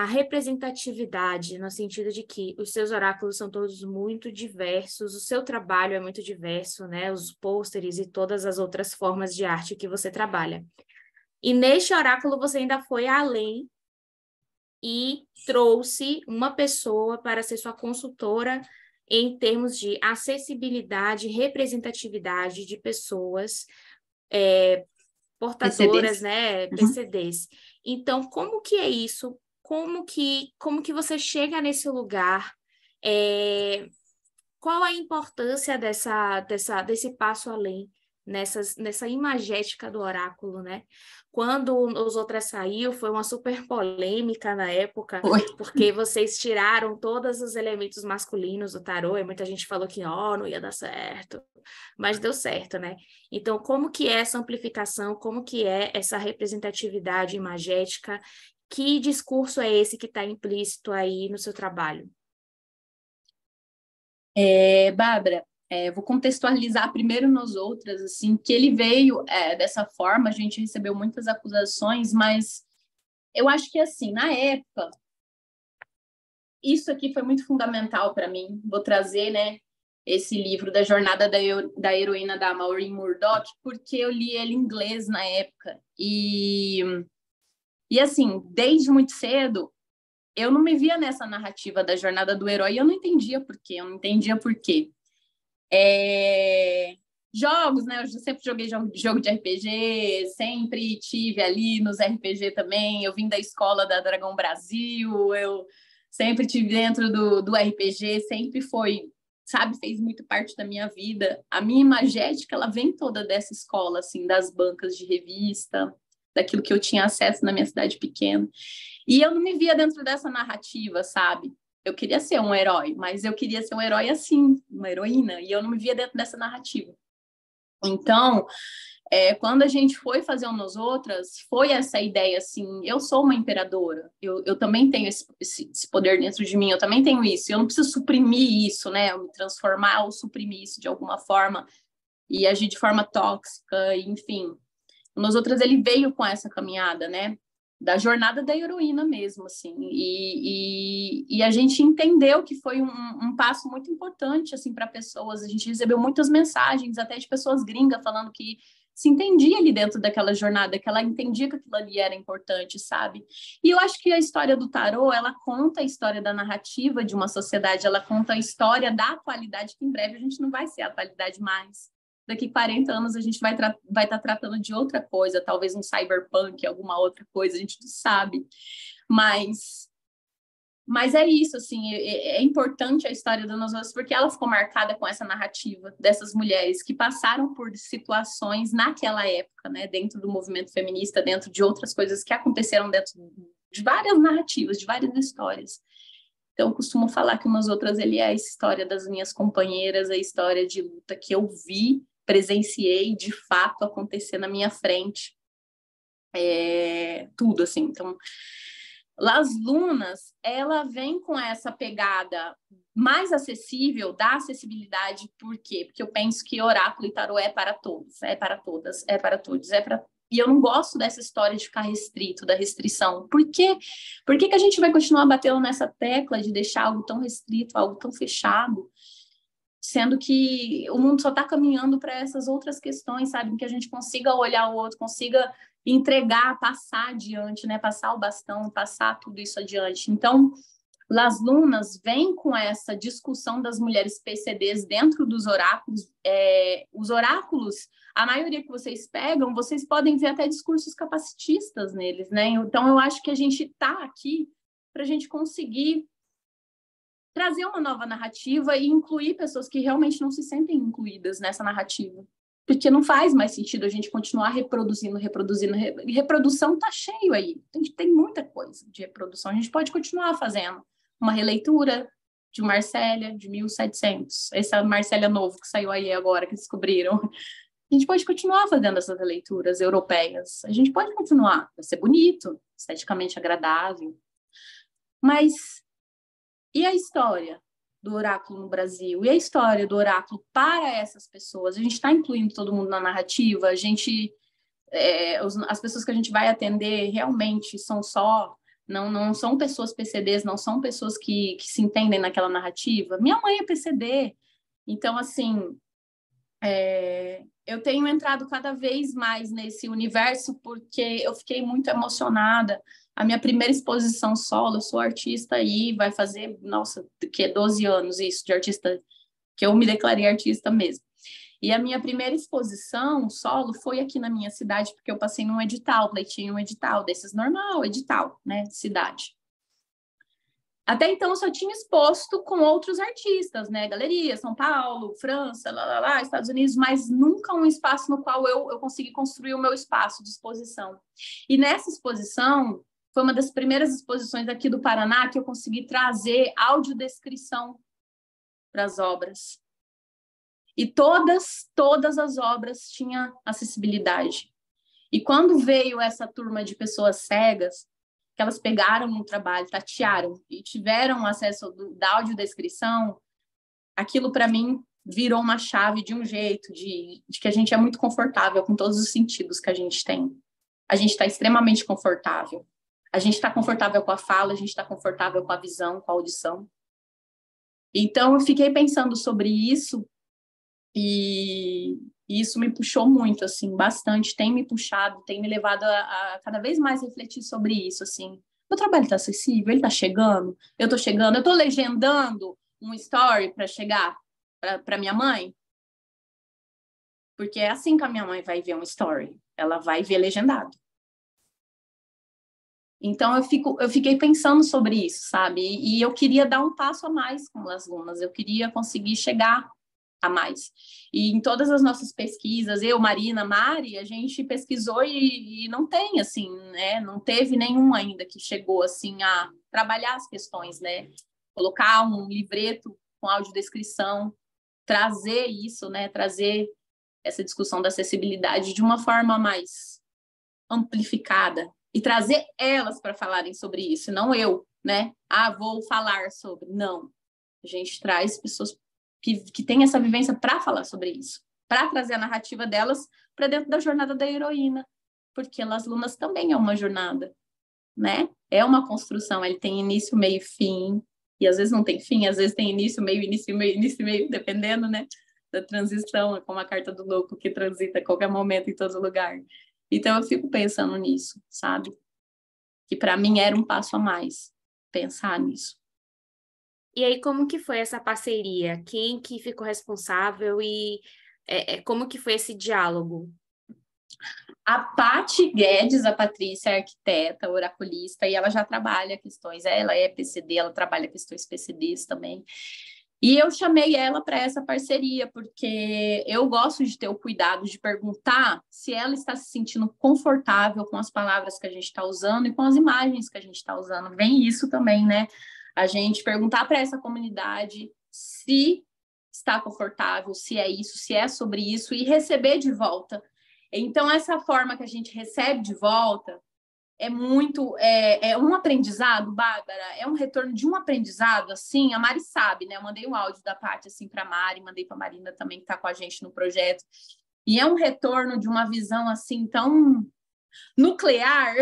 representatividade, no sentido de que os seus oráculos são todos muito diversos, o seu trabalho é muito diverso, né? Os pôsteres e todas as outras formas de arte que você trabalha. E neste oráculo você ainda foi além e trouxe uma pessoa para ser sua consultora em termos de acessibilidade, representatividade de pessoas portadoras, PCDs. né, PCDs. Então, como que é isso? Como que você chega nesse lugar? Qual a importância desse passo além, nessa imagética do oráculo, né? Quando Os Outras saiu, foi uma super polêmica na época, porque vocês tiraram todos os elementos masculinos do tarô, e muita gente falou que não ia dar certo, mas deu certo, né? Então, como que é essa amplificação, como que é essa representatividade imagética? Que discurso é esse que está implícito aí no seu trabalho? Bárbara, vou contextualizar primeiro nos outras, assim, que ele veio dessa forma, a gente recebeu muitas acusações, mas eu acho que, assim, na época, isso aqui foi muito fundamental para mim. Vou trazer, né, esse livro da Jornada da Heroína da Maureen Murdock, porque eu li ele em inglês na época, e assim, desde muito cedo, eu não me via nessa narrativa da jornada do herói, eu não entendia por quê. Jogos, né? Eu sempre joguei jogo de RPG, sempre tive ali nos RPG também. Eu vim da escola da Dragão Brasil, eu sempre tive dentro do RPG, sempre foi, sabe, fez muito parte da minha vida. A minha imagética, ela vem toda dessa escola, assim, das bancas de revista, daquilo que eu tinha acesso na minha cidade pequena. E eu não me via dentro dessa narrativa, sabe? Eu queria ser um herói, mas eu queria ser um herói assim, uma heroína, e eu não me via dentro dessa narrativa. Então, quando a gente foi fazer um Nos Outras, foi essa ideia, assim, eu sou uma imperadora, eu também tenho esse poder dentro de mim, eu também tenho isso, eu não preciso suprimir isso, né, eu me transformar ou suprimir isso de alguma forma, e agir de forma tóxica, enfim. O Nos Outras, ele veio com essa caminhada, né, da jornada da heroína mesmo, assim, e a gente entendeu que foi um passo muito importante, assim, para pessoas. A gente recebeu muitas mensagens, até de pessoas gringas, falando que se entendia ali dentro daquela jornada, que ela entendia que aquilo ali era importante, sabe? E eu acho que a história do tarô, ela conta a história da narrativa de uma sociedade, ela conta a história da atualidade, que em breve a gente não vai ser a atualidade mais. Daqui 40 anos a gente vai estar tratando de outra coisa, talvez um cyberpunk, alguma outra coisa, a gente não sabe. Mas é isso, assim, é importante a história da Nos Outras, porque ela ficou marcada com essa narrativa dessas mulheres que passaram por situações naquela época, né, dentro do movimento feminista, dentro de outras coisas que aconteceram dentro de várias narrativas, de várias histórias. Então, eu costumo falar que o Nos Outras, ele é a história das minhas companheiras, a história de luta que eu vi, presenciei de fato acontecer na minha frente, tudo assim. Então, Las Lunas, ela vem com essa pegada mais acessível, da acessibilidade. Por quê? Porque eu penso que oráculo e tarô é para todos, é para todas, é para todos, e eu não gosto dessa história de ficar restrito, da restrição. Por quê? Por que a gente vai continuar batendo nessa tecla de deixar algo tão restrito, algo tão fechado? Sendo que o mundo só está caminhando para essas outras questões, sabe? Que a gente consiga olhar o outro, consiga entregar, passar adiante, né? Passar o bastão, passar tudo isso adiante. Então, Las Lunas vem com essa discussão das mulheres PCDs dentro dos oráculos. Os oráculos, a maioria que vocês pegam, vocês podem ver até discursos capacitistas neles, né? Então, eu acho que a gente está aqui para a gente conseguir trazer uma nova narrativa e incluir pessoas que realmente não se sentem incluídas nessa narrativa. Porque não faz mais sentido a gente continuar reproduzindo. E reprodução está cheio aí. Tem muita coisa de reprodução. A gente pode continuar fazendo uma releitura de Marsella, de 1700. Esse é o Marsella novo que saiu aí agora, que descobriram. A gente pode continuar fazendo essas releituras europeias. A gente pode continuar. Vai ser bonito, esteticamente agradável. Mas e a história do oráculo no Brasil? E a história do oráculo para essas pessoas? A gente está incluindo todo mundo na narrativa? As pessoas que a gente vai atender realmente são não são pessoas PCDs, não são pessoas que se entendem naquela narrativa? Minha mãe é PCD. Então, assim, eu tenho entrado cada vez mais nesse universo porque eu fiquei muito emocionada. A minha primeira exposição solo, eu sou artista aí, vai fazer, nossa, que 12 anos isso, de artista, que eu me declarei artista mesmo. E a minha primeira exposição solo foi aqui na minha cidade, porque eu passei num edital, tinha um edital desses normal, edital, né, cidade. Até então eu só tinha exposto com outros artistas, né, galeria, São Paulo, França, Estados Unidos, mas nunca um espaço no qual eu consegui construir o meu espaço de exposição. E nessa exposição, foi uma das primeiras exposições aqui do Paraná que eu consegui trazer audiodescrição para as obras. E todas as obras tinham acessibilidade. E quando veio essa turma de pessoas cegas, que elas pegaram o trabalho, tatearam e tiveram acesso da audiodescrição, aquilo para mim virou uma chave de um jeito, de que a gente é muito confortável com todos os sentidos que a gente tem. A gente está extremamente confortável. A gente está confortável com a fala, a gente está confortável com a visão, com a audição. Então, eu fiquei pensando sobre isso e isso me puxou muito, assim, bastante, tem me puxado, tem me levado a cada vez mais refletir sobre isso, assim. Meu trabalho está acessível, ele está chegando, eu estou legendando um story para chegar para minha mãe, porque é assim que a minha mãe vai ver um story, ela vai ver legendado. Então, eu fiquei pensando sobre isso, sabe? E eu queria dar um passo a mais com Las Lunas, eu queria conseguir chegar a mais. E em todas as nossas pesquisas, eu, Marina, Mari, a gente pesquisou e não tem, assim, né? Não teve nenhum ainda que chegou, assim, a trabalhar as questões, né? Colocar um livreto com audiodescrição, trazer isso, né? Trazer essa discussão da acessibilidade de uma forma mais amplificada e trazer elas para falarem sobre isso, não eu, né? Vou falar sobre. Não. A gente traz pessoas que têm essa vivência para falar sobre isso, para trazer a narrativa delas para dentro da jornada da heroína, porque Las Lunas também é uma jornada, né? É uma construção, ele tem início, meio e fim, e às vezes não tem fim, às vezes tem início, meio, dependendo, né? Da transição, é como a carta do louco que transita a qualquer momento em todo lugar. Então eu fico pensando nisso, sabe? Que para mim era um passo a mais, pensar nisso. E aí, como que foi essa parceria? Quem que ficou responsável e como que foi esse diálogo? A Paty Guedes, a Patrícia, é arquiteta, oraculista, e ela já trabalha questões, ela é PCD, ela trabalha questões PCDs também. E eu chamei ela para essa parceria, porque eu gosto de ter o cuidado de perguntar se ela está se sentindo confortável com as palavras que a gente está usando e com as imagens que a gente está usando. Vem isso também, né? A gente perguntar para essa comunidade se está confortável, se é isso, se é sobre isso, e receber de volta. Então, essa forma que a gente recebe de volta é muito... É um aprendizado, Bárbara, é um retorno de um aprendizado, assim, a Mari sabe, né? Eu mandei um áudio da Paty, assim, para a Mari, mandei para a Marina também, que está com a gente no projeto, e é um retorno de uma visão, assim, tão nuclear,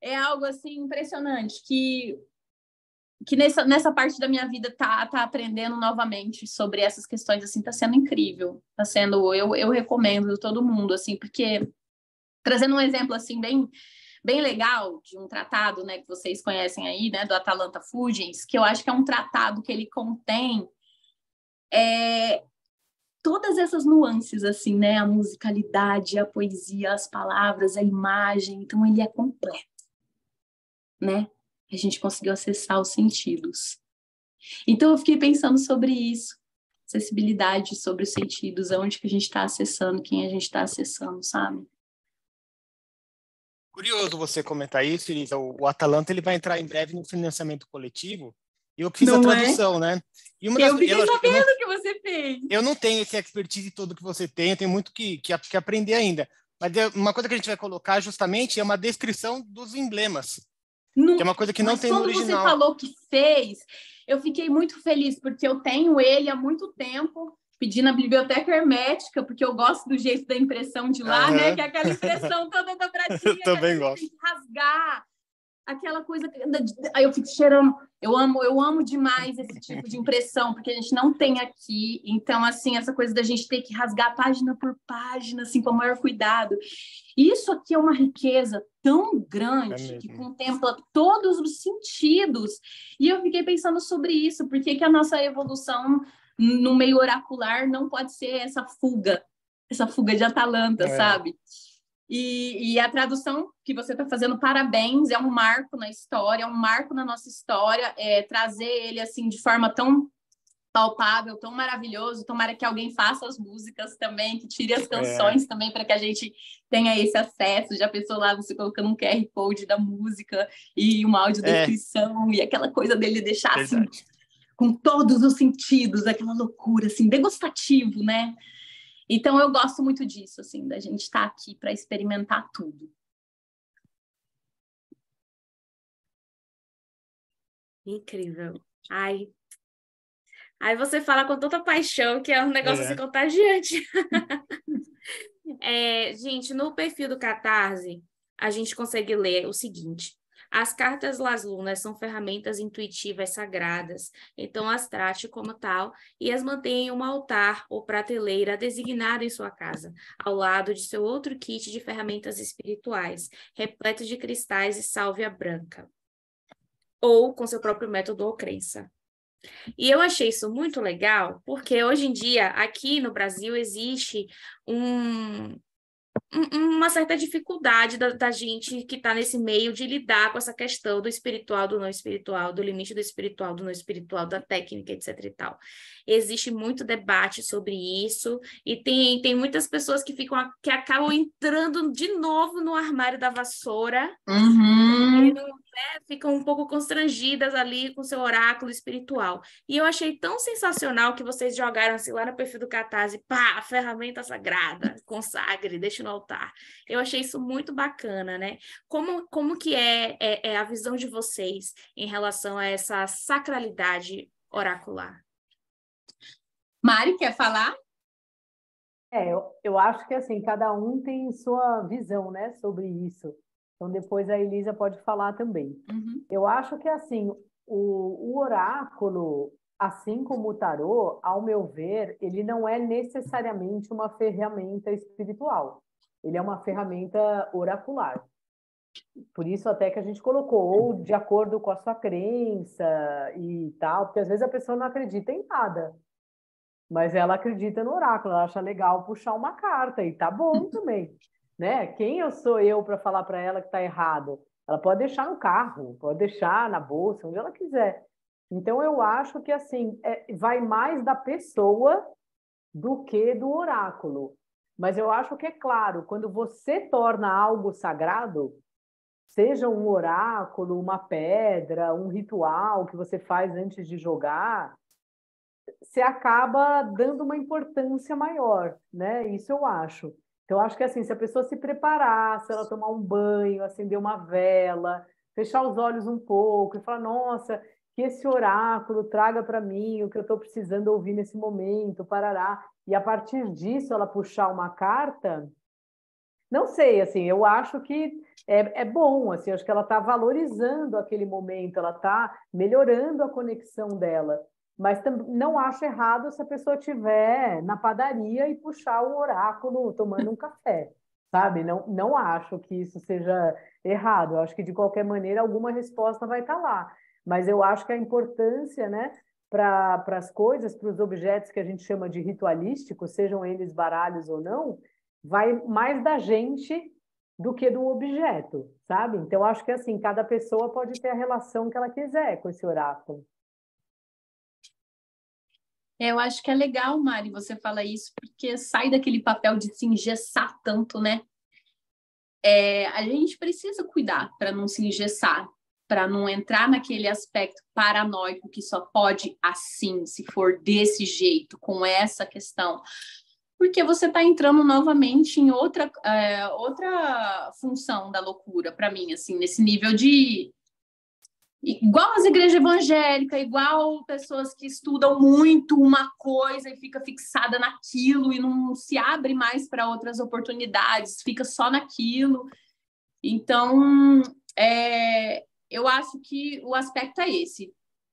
é algo, assim, impressionante, que nessa parte da minha vida tá aprendendo novamente sobre essas questões, assim, tá sendo incrível, tá sendo, eu recomendo todo mundo, assim, porque trazendo um exemplo, assim, bem legal de um tratado, né, que vocês conhecem aí, né, do Atalanta Fugins, que eu acho que é um tratado que ele contém todas essas nuances, assim, né, a musicalidade, a poesia, as palavras, a imagem, então ele é completo, né? A gente conseguiu acessar os sentidos. Então, eu fiquei pensando sobre isso, acessibilidade sobre os sentidos, aonde que a gente está acessando, quem a gente está acessando, sabe? Curioso você comentar isso, Elisa. O Atalanta ele vai entrar em breve no financiamento coletivo, e eu que fiz a tradução, né? E eu fiquei sabendo que você fez. Eu não tenho esse expertise todo que você tem, eu tenho muito que aprender ainda. Mas uma coisa que a gente vai colocar justamente é uma descrição dos emblemas. Que é uma coisa que não tem no original. Quando você falou que fez, eu fiquei muito feliz, porque eu tenho ele há muito tempo, pedi na biblioteca hermética, porque eu gosto do jeito da impressão de lá, né? Que é aquela impressão toda dobradinha, eu também gosto. Tem que rasgar. aquela coisa... Aí eu fico cheirando... Eu amo demais esse tipo de impressão, porque a gente não tem aqui. Então, assim, essa coisa da gente ter que rasgar página por página, assim, com o maior cuidado. Isso aqui é uma riqueza tão grande que contempla todos os sentidos. E eu fiquei pensando sobre isso, porque que a nossa evolução no meio oracular não pode ser essa fuga de Atalanta, sabe? E a tradução que você está fazendo, parabéns, é um marco na história, é um marco na nossa história, trazer ele assim de forma tão palpável, tão maravilhoso. Tomara que alguém faça as músicas também, que tire as canções também, para que a gente tenha esse acesso. Já pensou lá, você colocando um QR Code da música e uma audiodescrição e aquela coisa dele deixar assim, com todos os sentidos, aquela loucura, assim, degustativo, né? Então, eu gosto muito disso, assim, da gente estar aqui para experimentar tudo. Incrível. Ai, você fala com tanta paixão que é um negócio assim contagiante. Gente, no perfil do Catarse, a gente consegue ler o seguinte: as cartas Las Lunas são ferramentas intuitivas sagradas, então as trate como tal e as mantenha em um altar ou prateleira designada em sua casa, ao lado de seu outro kit de ferramentas espirituais, repleto de cristais e sálvia branca, ou com seu próprio método ou crença. E eu achei isso muito legal, porque hoje em dia, aqui no Brasil, existe uma certa dificuldade da gente que está nesse meio de lidar com essa questão do espiritual, do não espiritual, do limite do espiritual, do não espiritual, da técnica, etc e tal. Existe muito debate sobre isso e tem muitas pessoas que acabam entrando de novo no armário da vassoura, ficam um pouco constrangidas ali com seu oráculo espiritual. E eu achei tão sensacional que vocês jogaram assim lá no perfil do Catarse, pá, ferramenta sagrada, consagre, deixe no altar. Eu achei isso muito bacana, né? Como que é a visão de vocês em relação a essa sacralidade oracular? Mari, quer falar? Eu acho que assim, cada um tem sua visão, né, sobre isso. Então, depois a Elisa pode falar também. Eu acho que, assim, o oráculo, assim como o tarô, ao meu ver, ele não é necessariamente uma ferramenta espiritual. Ele é uma ferramenta oracular. Por isso até que a gente colocou, ou de acordo com a sua crença e tal, porque às vezes a pessoa não acredita em nada, mas ela acredita no oráculo, ela acha legal puxar uma carta, e tá bom também. Né? Quem sou eu para falar para ela que está errado? Ela pode deixar no carro, pode deixar na bolsa, onde ela quiser. Então, eu acho que assim vai mais da pessoa do que do oráculo. Mas eu acho que é claro, quando você torna algo sagrado, seja um oráculo, uma pedra, um ritual que você faz antes de jogar, você acaba dando uma importância maior, né? Isso eu acho. Então, acho que assim, se a pessoa se preparar, se ela tomar um banho, acender uma vela, fechar os olhos um pouco e falar, nossa, que esse oráculo traga para mim o que eu estou precisando ouvir nesse momento, parará. E a partir disso, ela puxar uma carta, não sei, assim, eu acho que é bom, assim, acho que ela está valorizando aquele momento, ela está melhorando a conexão dela. Mas não acho errado se a pessoa estiver na padaria e puxar o oráculo tomando um café, sabe? Não acho que isso seja errado. Eu acho que, de qualquer maneira, alguma resposta vai estar lá. Mas eu acho que a importância, né, para as coisas, para os objetos que a gente chama de ritualísticos, sejam eles baralhos ou não, vai mais da gente do que do objeto, sabe? Então, acho que, assim, cada pessoa pode ter a relação que ela quiser com esse oráculo. Eu acho que é legal, Mari, você fala isso, porque sai daquele papel de se engessar tanto, né? A gente precisa cuidar para não se engessar, para não entrar naquele aspecto paranoico que só pode assim, se for desse jeito, com essa questão. Porque você está entrando novamente em outra função da loucura, para mim, assim, nesse nível de... Igual as igrejas evangélicas, igual pessoas que estudam muito uma coisa e fica fixada naquilo e não se abre mais para outras oportunidades, fica só naquilo. Então, eu acho que o aspecto é esse,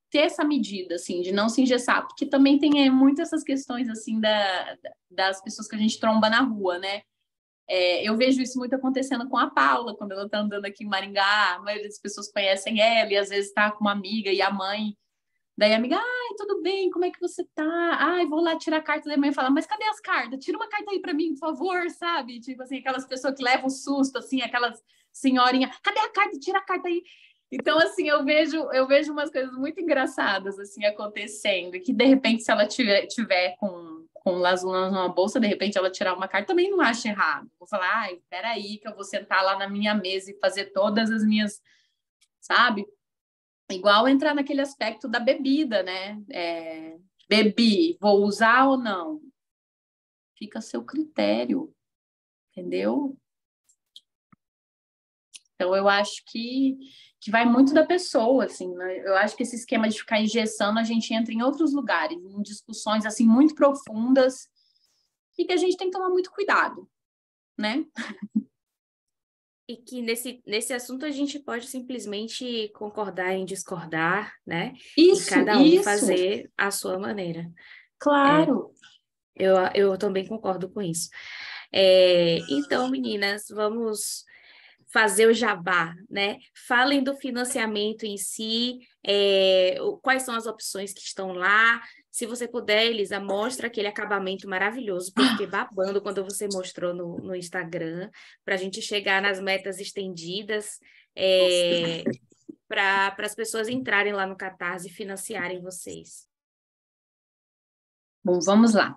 ter essa medida, assim, de não se engessar, porque também tem muito essas questões, assim, das pessoas que a gente tromba na rua, né? Eu vejo isso muito acontecendo com a Paula, quando ela tá andando aqui em Maringá, a maioria das pessoas conhecem ela, e às vezes tá com uma amiga e a mãe, daí a amiga, ai, tudo bem, como é que você tá? Ai, vou lá tirar a carta da mãe e fala, mas cadê as cartas? Tira uma carta aí pra mim, por favor, sabe? Tipo assim, aquelas pessoas que levam susto, assim, aquelas senhorinhas, cadê a carta? Tira a carta aí. Então, assim, eu vejo umas coisas muito engraçadas, assim, acontecendo, que, de repente, se ela tiver com lazunas numa bolsa, de repente ela tirar uma carta, também não acho errado. Vou falar, ai, peraí, que eu vou sentar lá na minha mesa e fazer todas as minhas, sabe? Igual entrar naquele aspecto da bebida, né? Bebi, vou usar ou não? Fica a seu critério, entendeu? Então, eu acho que vai muito da pessoa, assim, né? Eu acho que esse esquema de ficar engessando, a gente entra em outros lugares, em discussões, assim, muito profundas, e que a gente tem que tomar muito cuidado, né? E que nesse assunto a gente pode simplesmente concordar em discordar, né? Isso, e cada um fazer a sua maneira. Claro. Eu também concordo com isso. Então, meninas, vamos fazer o jabá, né? Falem do financiamento em si, quais são as opções que estão lá. Se você puder, Elisa, mostra aquele acabamento maravilhoso, porque eu fiquei babando quando você mostrou no Instagram, para a gente chegar nas metas estendidas, para as pessoas entrarem lá no Catarse e financiarem vocês. Bom, vamos lá.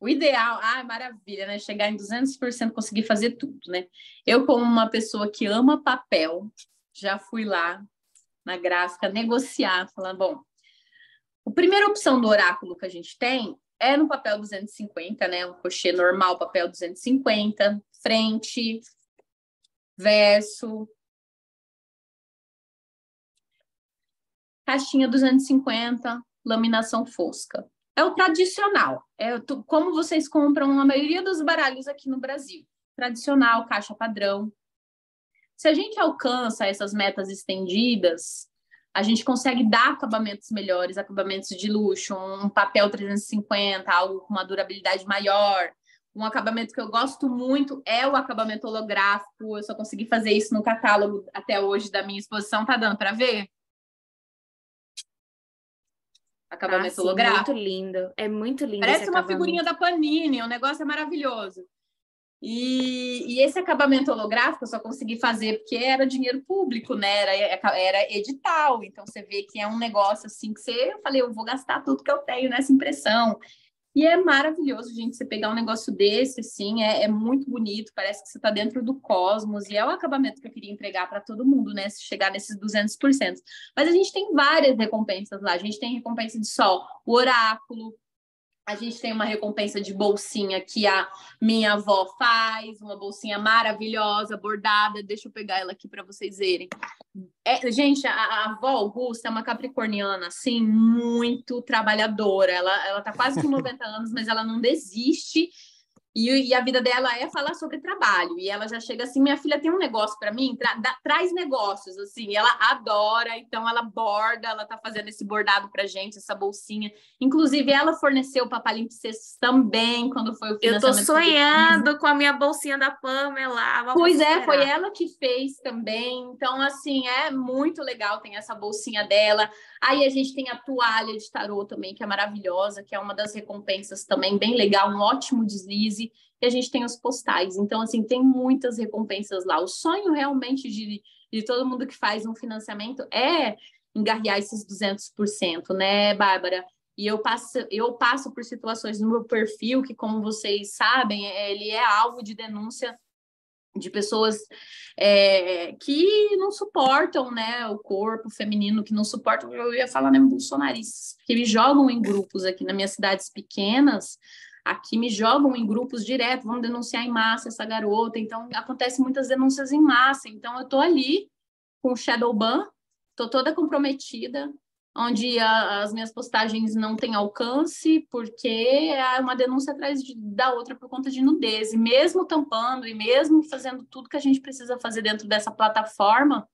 O ideal, maravilha, né? Chegar em 200%, conseguir fazer tudo, né? Eu, como uma pessoa que ama papel, já fui lá na gráfica negociar, falando, bom, a primeira opção do oráculo que a gente tem é no papel 250, né? Um crochê normal, papel 250, frente, verso, caixinha 250, laminação fosca. É o tradicional, como vocês compram a maioria dos baralhos aqui no Brasil. Tradicional, caixa padrão. Se a gente alcança essas metas estendidas, a gente consegue dar acabamentos melhores, acabamentos de luxo, um papel 350, algo com uma durabilidade maior. Um acabamento que eu gosto muito é o acabamento holográfico. Eu só consegui fazer isso no catálogo até hoje da minha exposição. Tá dando para ver? Acabamento holográfico. Muito lindo. É muito lindo. Parece uma figurinha da Panini, o negócio é maravilhoso. E esse acabamento holográfico eu só consegui fazer porque era dinheiro público, né? Era edital. Então você vê que é um negócio assim que eu falei, eu vou gastar tudo que eu tenho nessa impressão. E é maravilhoso, gente, você pegar um negócio desse, assim, é muito bonito, parece que você está dentro do cosmos, e é o acabamento que eu queria entregar para todo mundo, né, se chegar nesses 200%. Mas a gente tem várias recompensas lá, a gente tem recompensa de sol, o oráculo, a gente tem uma recompensa de bolsinha que a minha avó faz, uma bolsinha maravilhosa, bordada, deixa eu pegar ela aqui para vocês verem. Gente, a avó Augusta é uma capricorniana, assim, muito trabalhadora. Ela tá quase com 90 anos, mas ela não desiste. E a vida dela é falar sobre trabalho. E ela já chega assim, minha filha tem um negócio para mim, traz negócios, assim. Ela adora, então ela borda, ela tá fazendo esse bordado pra gente, essa bolsinha. Inclusive, ela forneceu o Papalimpsestos também, quando foi o financiamento. Eu tô sonhando com a minha bolsinha da Pamela. Pois foi ela que fez também. Então, assim, é muito legal, tem essa bolsinha dela. Aí a gente tem a toalha de tarô também, que é maravilhosa, que é uma das recompensas também, bem legal, um ótimo deslize. E a gente tem os postais. Então, assim, tem muitas recompensas lá. O sonho realmente de todo mundo que faz um financiamento é engarrear esses 200%, né, Bárbara? E eu passo por situações no meu perfil que, como vocês sabem, ele é alvo de denúncia de pessoas que não suportam, né, o corpo feminino, que não suportam, eu ia falar, né, bolsonaristas, que me jogam em grupos aqui nas minhas cidades pequenas, aqui me jogam em grupos direto, vão denunciar em massa essa garota, então acontece muitas denúncias em massa, então eu tô ali com o shadow ban, tô toda comprometida, onde as minhas postagens não têm alcance, porque é uma denúncia atrás da outra por conta de nudez. E mesmo tampando, e mesmo fazendo tudo que a gente precisa fazer dentro dessa plataforma,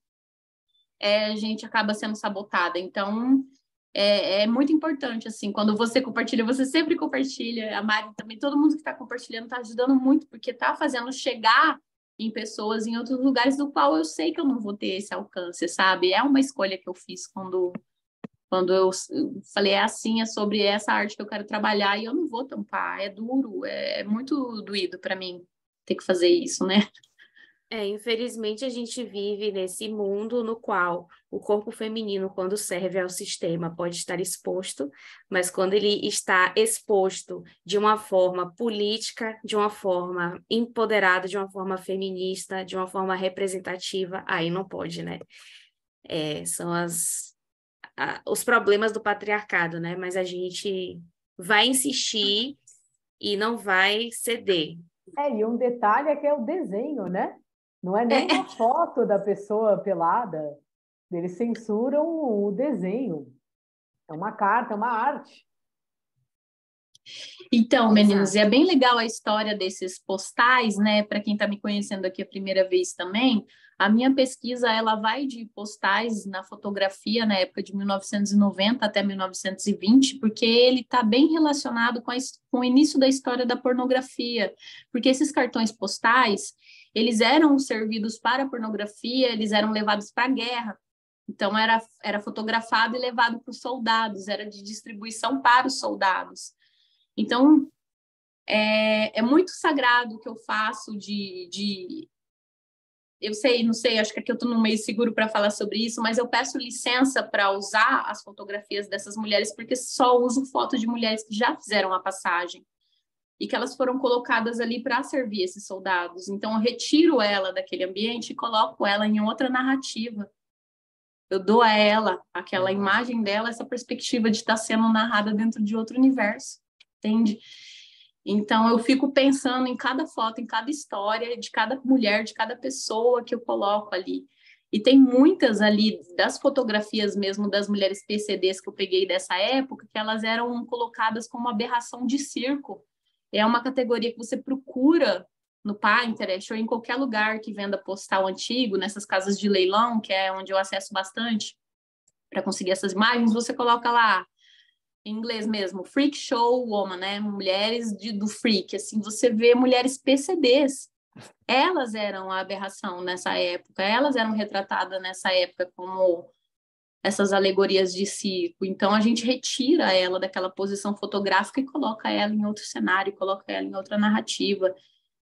a gente acaba sendo sabotada. Então, é muito importante, assim, quando você compartilha, você sempre compartilha, a Mari também, todo mundo que está compartilhando está ajudando muito, porque está fazendo chegar em pessoas em outros lugares do qual eu sei que eu não vou ter esse alcance, sabe? É uma escolha que eu fiz quando eu falei, é assim, é sobre essa arte que eu quero trabalhar e eu não vou tampar, é duro, é muito doído para mim ter que fazer isso, né? Infelizmente a gente vive nesse mundo no qual o corpo feminino, quando serve ao sistema, pode estar exposto, mas quando ele está exposto de uma forma política, de uma forma empoderada, de uma forma feminista, de uma forma representativa, aí não pode, né? São os problemas do patriarcado, né? Mas a gente vai insistir e não vai ceder. E um detalhe é que é o desenho, né? Não é nem uma foto da pessoa pelada. Eles censuram o desenho. É uma carta, é uma arte. Então, meninos, é bem legal a história desses postais, né? Para quem está me conhecendo aqui a primeira vez também, a minha pesquisa ela vai de postais na fotografia na época de 1990 até 1920, porque ele está bem relacionado com o início da história da pornografia, porque esses cartões postais eles eram servidos para a pornografia, eles eram levados para a guerra. Então, era fotografado e levado para os soldados, era de distribuição para os soldados. Então, é muito sagrado o que eu faço eu sei, não sei, acho que aqui eu estou no meio seguro para falar sobre isso, mas eu peço licença para usar as fotografias dessas mulheres, porque só uso foto de mulheres que já fizeram a passagem e que elas foram colocadas ali para servir esses soldados. Então, eu retiro ela daquele ambiente e coloco ela em outra narrativa. Eu dou a ela, aquela imagem dela, essa perspectiva de estar sendo narrada dentro de outro universo, entende? Então, eu fico pensando em cada foto, em cada história, de cada mulher, de cada pessoa que eu coloco ali. E tem muitas ali das fotografias mesmo das mulheres PCDs que eu peguei dessa época, que elas eram colocadas como aberração de circo. É uma categoria que você procura no Pinterest ou em qualquer lugar que venda postal antigo, nessas casas de leilão, que é onde eu acesso bastante para conseguir essas imagens, você coloca lá, em inglês mesmo, Freak Show Woman, né? Mulheres do freak, assim, você vê mulheres PCDs. Elas eram a aberração nessa época, elas eram retratadas nessa época como essas alegorias de circo. Então, a gente retira ela daquela posição fotográfica e coloca ela em outro cenário, coloca ela em outra narrativa.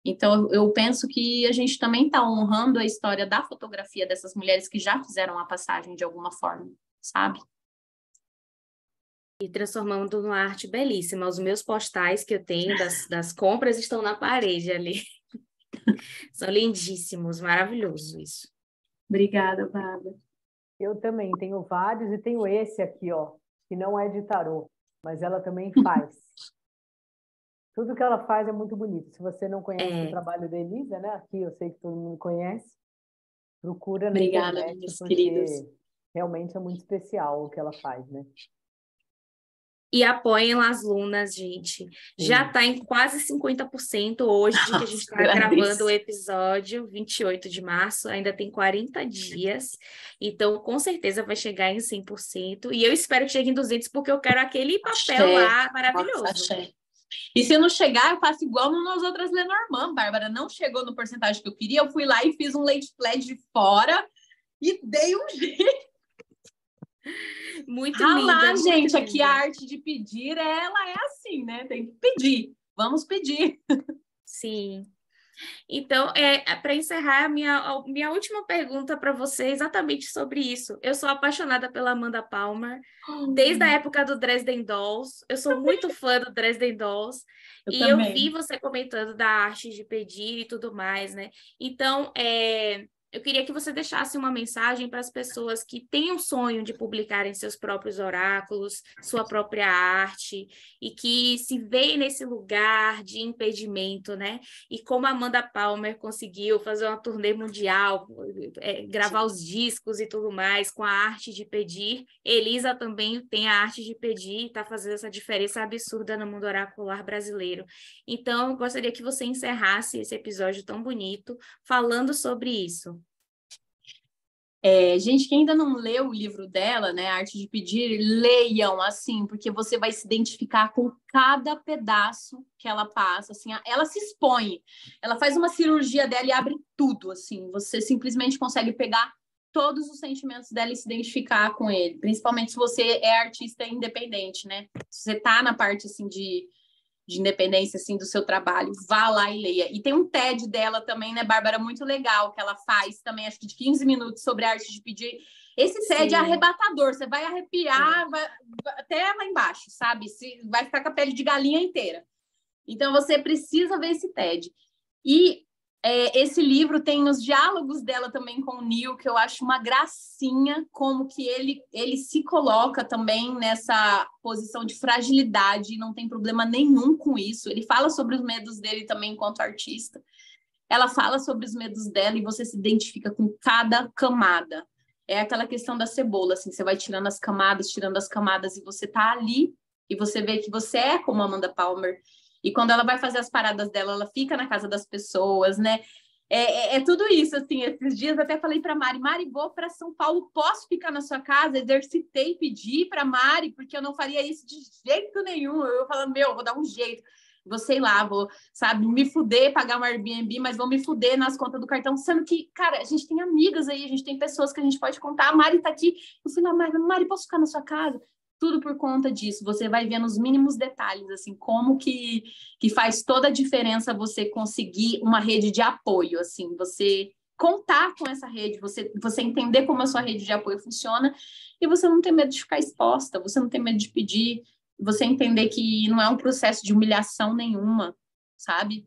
Então, eu penso que a gente também está honrando a história da fotografia dessas mulheres que já fizeram a passagem de alguma forma, sabe? E transformando numa arte belíssima. Os meus postais que eu tenho das compras estão na parede ali. São lindíssimos, maravilhoso isso. Obrigada, Bárbara. Eu também tenho vários e tenho esse aqui, ó, que não é de tarô, mas ela também faz. Tudo que ela faz é muito bonito. Se você não conhece o trabalho da Elisa, né? Aqui eu sei que todo mundo conhece. Procura na internet, porque queridas. Realmente é muito especial o que ela faz, né? E apoiem Las Lunas, gente. Já está em quase 50% hoje, que a gente está gravando o episódio, 28 de março, ainda tem 40 dias. Então, com certeza vai chegar em 100%. E eu espero que chegue em 200%, porque eu quero aquele papel lá maravilhoso. Nossa, e se não chegar, eu faço igual nas outras Lenormand, Bárbara. Não chegou no porcentagem que eu queria, eu fui lá e fiz um late pledge de fora e dei um jeito. Muito linda, gente, muito aqui linda. A arte de pedir, ela é assim, né? Tem que pedir. Vamos pedir. Sim. Então, para encerrar, a minha última pergunta para você é exatamente sobre isso. Eu sou apaixonada pela Amanda Palmer, desde a época do Dresden Dolls. Eu sou muito fã do Dresden Dolls. Eu vi você comentando da arte de pedir e tudo mais, né? Então, eu queria que você deixasse uma mensagem para as pessoas que têm o sonho de publicarem seus próprios oráculos, sua própria arte, e que se veem nesse lugar de impedimento, né? E como a Amanda Palmer conseguiu fazer uma turnê mundial, gravar os discos e tudo mais, com a arte de pedir, Elisa também tem a arte de pedir e está fazendo essa diferença absurda no mundo oracular brasileiro. Então, eu gostaria que você encerrasse esse episódio tão bonito falando sobre isso. Gente que ainda não leu o livro dela, né, Arte de Pedir, leiam, assim, porque você vai se identificar com cada pedaço que ela passa, assim, ela se expõe, ela faz uma cirurgia dela e abre tudo, assim, você simplesmente consegue pegar todos os sentimentos dela e se identificar com ele, principalmente se você é artista independente, né, se você tá na parte, assim, de independência, assim, do seu trabalho, vá lá e leia. E tem um TED dela também, né, Bárbara, muito legal, que ela faz também, acho que de 15 minutos, sobre a arte de pedir. Esse TED é arrebatador, você vai arrepiar vai até lá embaixo, sabe? Vai ficar com a pele de galinha inteira. Então, você precisa ver esse TED. E esse livro tem os diálogos dela também com o Neil, que eu acho uma gracinha, como que ele se coloca também nessa posição de fragilidade, e não tem problema nenhum com isso. Ele fala sobre os medos dele também enquanto artista. Ela fala sobre os medos dela e você se identifica com cada camada. É aquela questão da cebola, assim, você vai tirando as camadas, e você tá ali, e você vê que você é como a Amanda Palmer. E quando ela vai fazer as paradas dela, ela fica na casa das pessoas, né? É tudo isso, assim. Esses dias até falei para Mari, vou para São Paulo, posso ficar na sua casa? Exercitei, pedi para Mari, porque eu não faria isso de jeito nenhum. Eu falando, vou dar um jeito. Vou, sei lá, vou, sabe, me fuder, pagar um Airbnb, mas vou me fuder nas contas do cartão, sendo que, cara, a gente tem amigas aí, a gente tem pessoas que a gente pode contar. A Mari tá aqui, eu falei, Mari, posso ficar na sua casa? Tudo por conta disso, você vai ver nos mínimos detalhes, assim, como que faz toda a diferença você conseguir uma rede de apoio, assim, você contar com essa rede, você entender como a sua rede de apoio funciona, e você não ter medo de ficar exposta, você não ter medo de pedir, você entender que não é um processo de humilhação nenhuma, sabe?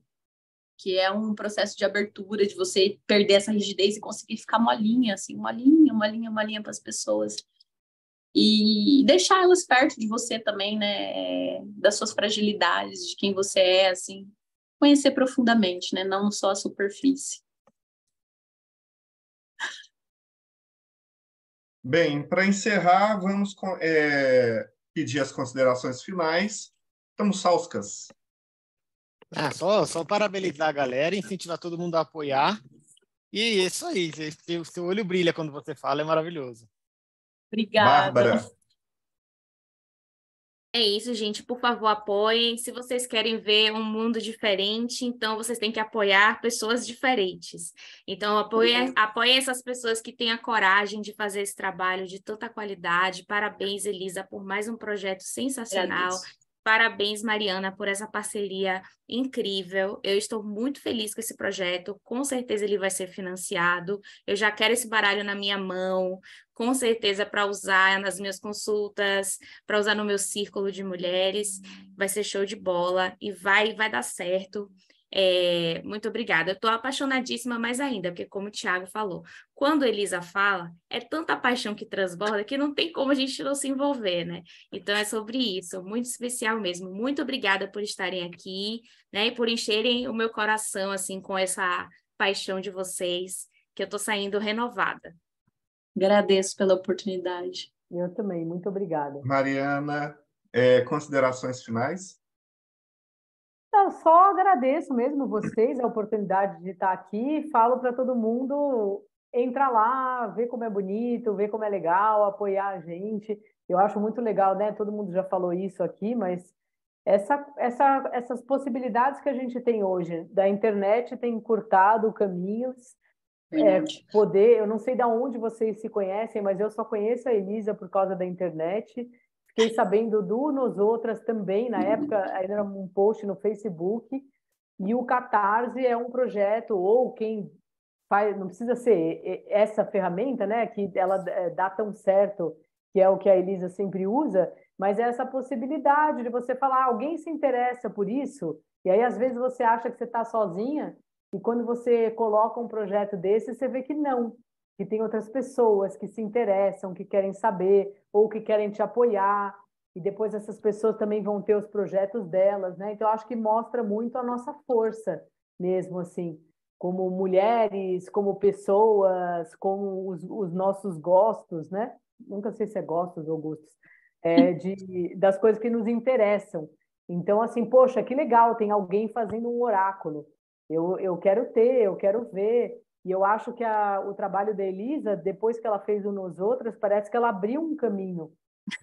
Que é um processo de abertura, de você perder essa rigidez e conseguir ficar molinha, assim, molinha para as pessoas. E deixar elas perto de você também, né, das suas fragilidades, de quem você é, assim, conhecer profundamente, né, não só a superfície. Bem, para encerrar, vamos pedir as considerações finais. Estamos sauscas. Só parabenizar a galera, incentivar todo mundo a apoiar. E é isso aí, o seu olho brilha quando você fala, é maravilhoso. Obrigada. Bárbara. É isso, gente. Por favor, apoiem. Se vocês querem ver um mundo diferente, então vocês têm que apoiar pessoas diferentes. Então, apoiem essas pessoas que têm a coragem de fazer esse trabalho de tanta qualidade. Parabéns, Elisa, por mais um projeto sensacional. Agradeço. Parabéns, Mariana, por essa parceria incrível. Eu estou muito feliz com esse projeto. Com certeza ele vai ser financiado. Eu já quero esse baralho na minha mão, com certeza para usar nas minhas consultas, para usar no meu círculo de mulheres. Vai ser show de bola e vai dar certo. Muito obrigada. Eu estou apaixonadíssima mais ainda, porque como o Thiago falou, quando a Elisa fala, é tanta paixão que transborda que não tem como a gente não se envolver, né? Então é sobre isso, muito especial mesmo. Muito obrigada por estarem aqui, né? E por encherem o meu coração, assim, com essa paixão de vocês, que eu estou saindo renovada. Agradeço pela oportunidade. Eu também, muito obrigada. Mariana, considerações finais? Não, só agradeço mesmo vocês a oportunidade de estar aqui. Falo para todo mundo entrar lá, ver como é bonito, ver como é legal, apoiar a gente. Eu acho muito legal, né? Todo mundo já falou isso aqui, mas essas possibilidades que a gente tem hoje da internet tem encurtado caminhos. Eu não sei de onde vocês se conhecem, mas eu só conheço a Elisa por causa da internet. Fiquei sabendo do Nosotras também, na época ainda era um post no Facebook, e o Catarse é um projeto, ou quem faz, não precisa ser essa ferramenta, né, que ela dá tão certo, que é o que a Elisa sempre usa, mas é essa possibilidade de você falar, alguém se interessa por isso, e aí às vezes você acha que você está sozinha, E quando você coloca um projeto desse, você vê que não, que tem outras pessoas que se interessam, que querem saber ou que querem te apoiar, e depois essas pessoas também vão ter os projetos delas, né? Então, eu acho que mostra muito a nossa força mesmo, assim, como mulheres, como pessoas, como os nossos gostos, né? Nunca sei se é gostos ou gostos, das coisas que nos interessam. Então, assim, poxa, que legal, tem alguém fazendo um oráculo. Eu quero ter, eu quero ver. E eu acho que o trabalho da Elisa, depois que ela fez o Nos Outras, parece que ela abriu um caminho.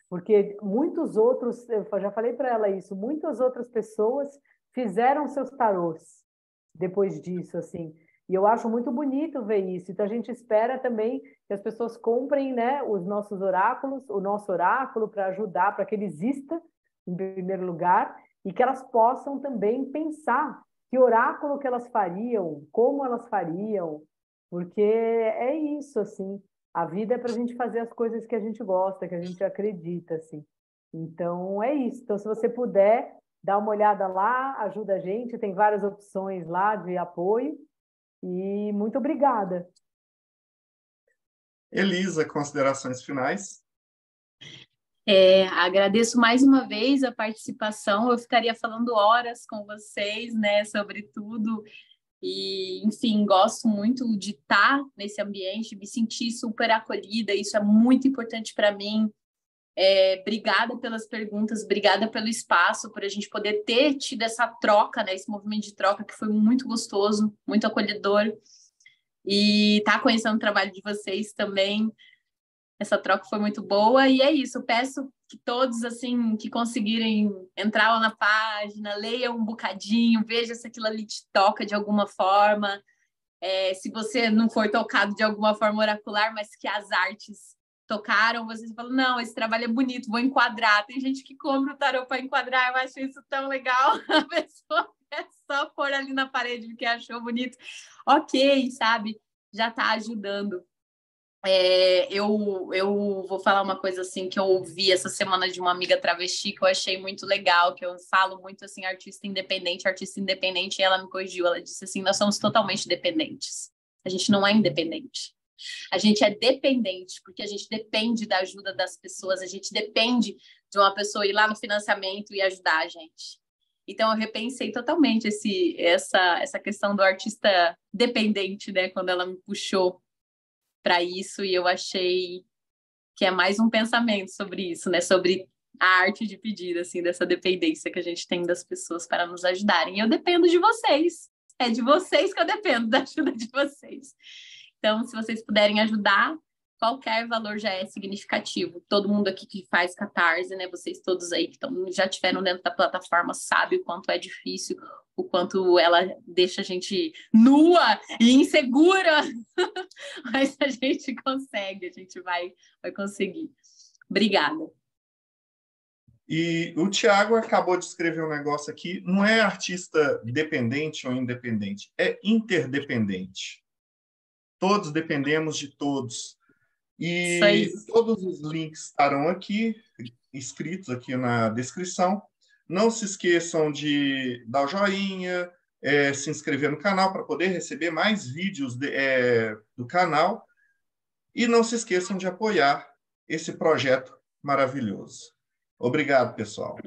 Porque muitos outros, eu já falei para ela isso, muitas outras pessoas fizeram seus tarôs depois disso, assim. E eu acho muito bonito ver isso. Então a gente espera também que as pessoas comprem, né, os nossos oráculos, o nosso oráculo para ajudar, para que ele exista em primeiro lugar e que elas possam também pensar que oráculo que elas fariam, como elas fariam, porque é isso, assim. A vida é para a gente fazer as coisas que a gente gosta, que a gente acredita, assim. Então, é isso. Então, se você puder, dá uma olhada lá, ajuda a gente, tem várias opções lá de apoio. E muito obrigada. Elisa, considerações finais? Agradeço mais uma vez a participação. Eu ficaria falando horas com vocês, né, sobre tudo. E, enfim, gosto muito de estar nesse ambiente, me sentir super acolhida. Isso é muito importante para mim. Obrigada pelas perguntas, obrigada pelo espaço, por a gente poder ter tido essa troca, né, esse movimento de troca que foi muito gostoso, muito acolhedor. E estar conhecendo o trabalho de vocês também. Essa troca foi muito boa e é isso. Eu peço que todos, assim, que conseguirem entrar lá na página, leiam um bocadinho, veja se aquilo ali te toca de alguma forma. Se você não for tocado de alguma forma oracular, mas que as artes tocaram, vocês falam, não, esse trabalho é bonito, vou enquadrar. Tem gente que compra o tarô para enquadrar, eu acho isso tão legal. A pessoa é só pôr ali na parede porque achou bonito. Ok, sabe? Já está ajudando. Eu vou falar uma coisa assim que eu ouvi essa semana de uma amiga travesti que eu achei muito legal, que eu falo muito assim, artista independente, e ela me corrigiu, ela disse assim, nós somos totalmente dependentes, a gente não é independente, a gente é dependente, porque a gente depende da ajuda das pessoas, a gente depende de uma pessoa ir lá no financiamento e ajudar a gente. Então eu repensei totalmente essa questão do artista dependente, né, quando ela me puxou para isso, e eu achei que é mais um pensamento sobre isso, né? Sobre a arte de pedir, assim, dessa dependência que a gente tem das pessoas para nos ajudarem. E eu dependo de vocês. É de vocês que eu dependo, da ajuda de vocês. Então, se vocês puderem ajudar, qualquer valor já é significativo. Todo mundo aqui que faz Catarse, né? Vocês todos aí que já estiveram dentro da plataforma sabem o quanto é difícil, o quanto ela deixa a gente nua e insegura. Mas a gente consegue, a gente vai conseguir. Obrigada. E o Tiago acabou de escrever um negócio aqui, não é artista dependente ou independente, é interdependente. Todos dependemos de todos. E todos os links estarão aqui, escritos aqui na descrição. Não se esqueçam de dar o joinha, se inscrever no canal para poder receber mais vídeos do canal. E não se esqueçam de apoiar esse projeto maravilhoso. Obrigado, pessoal.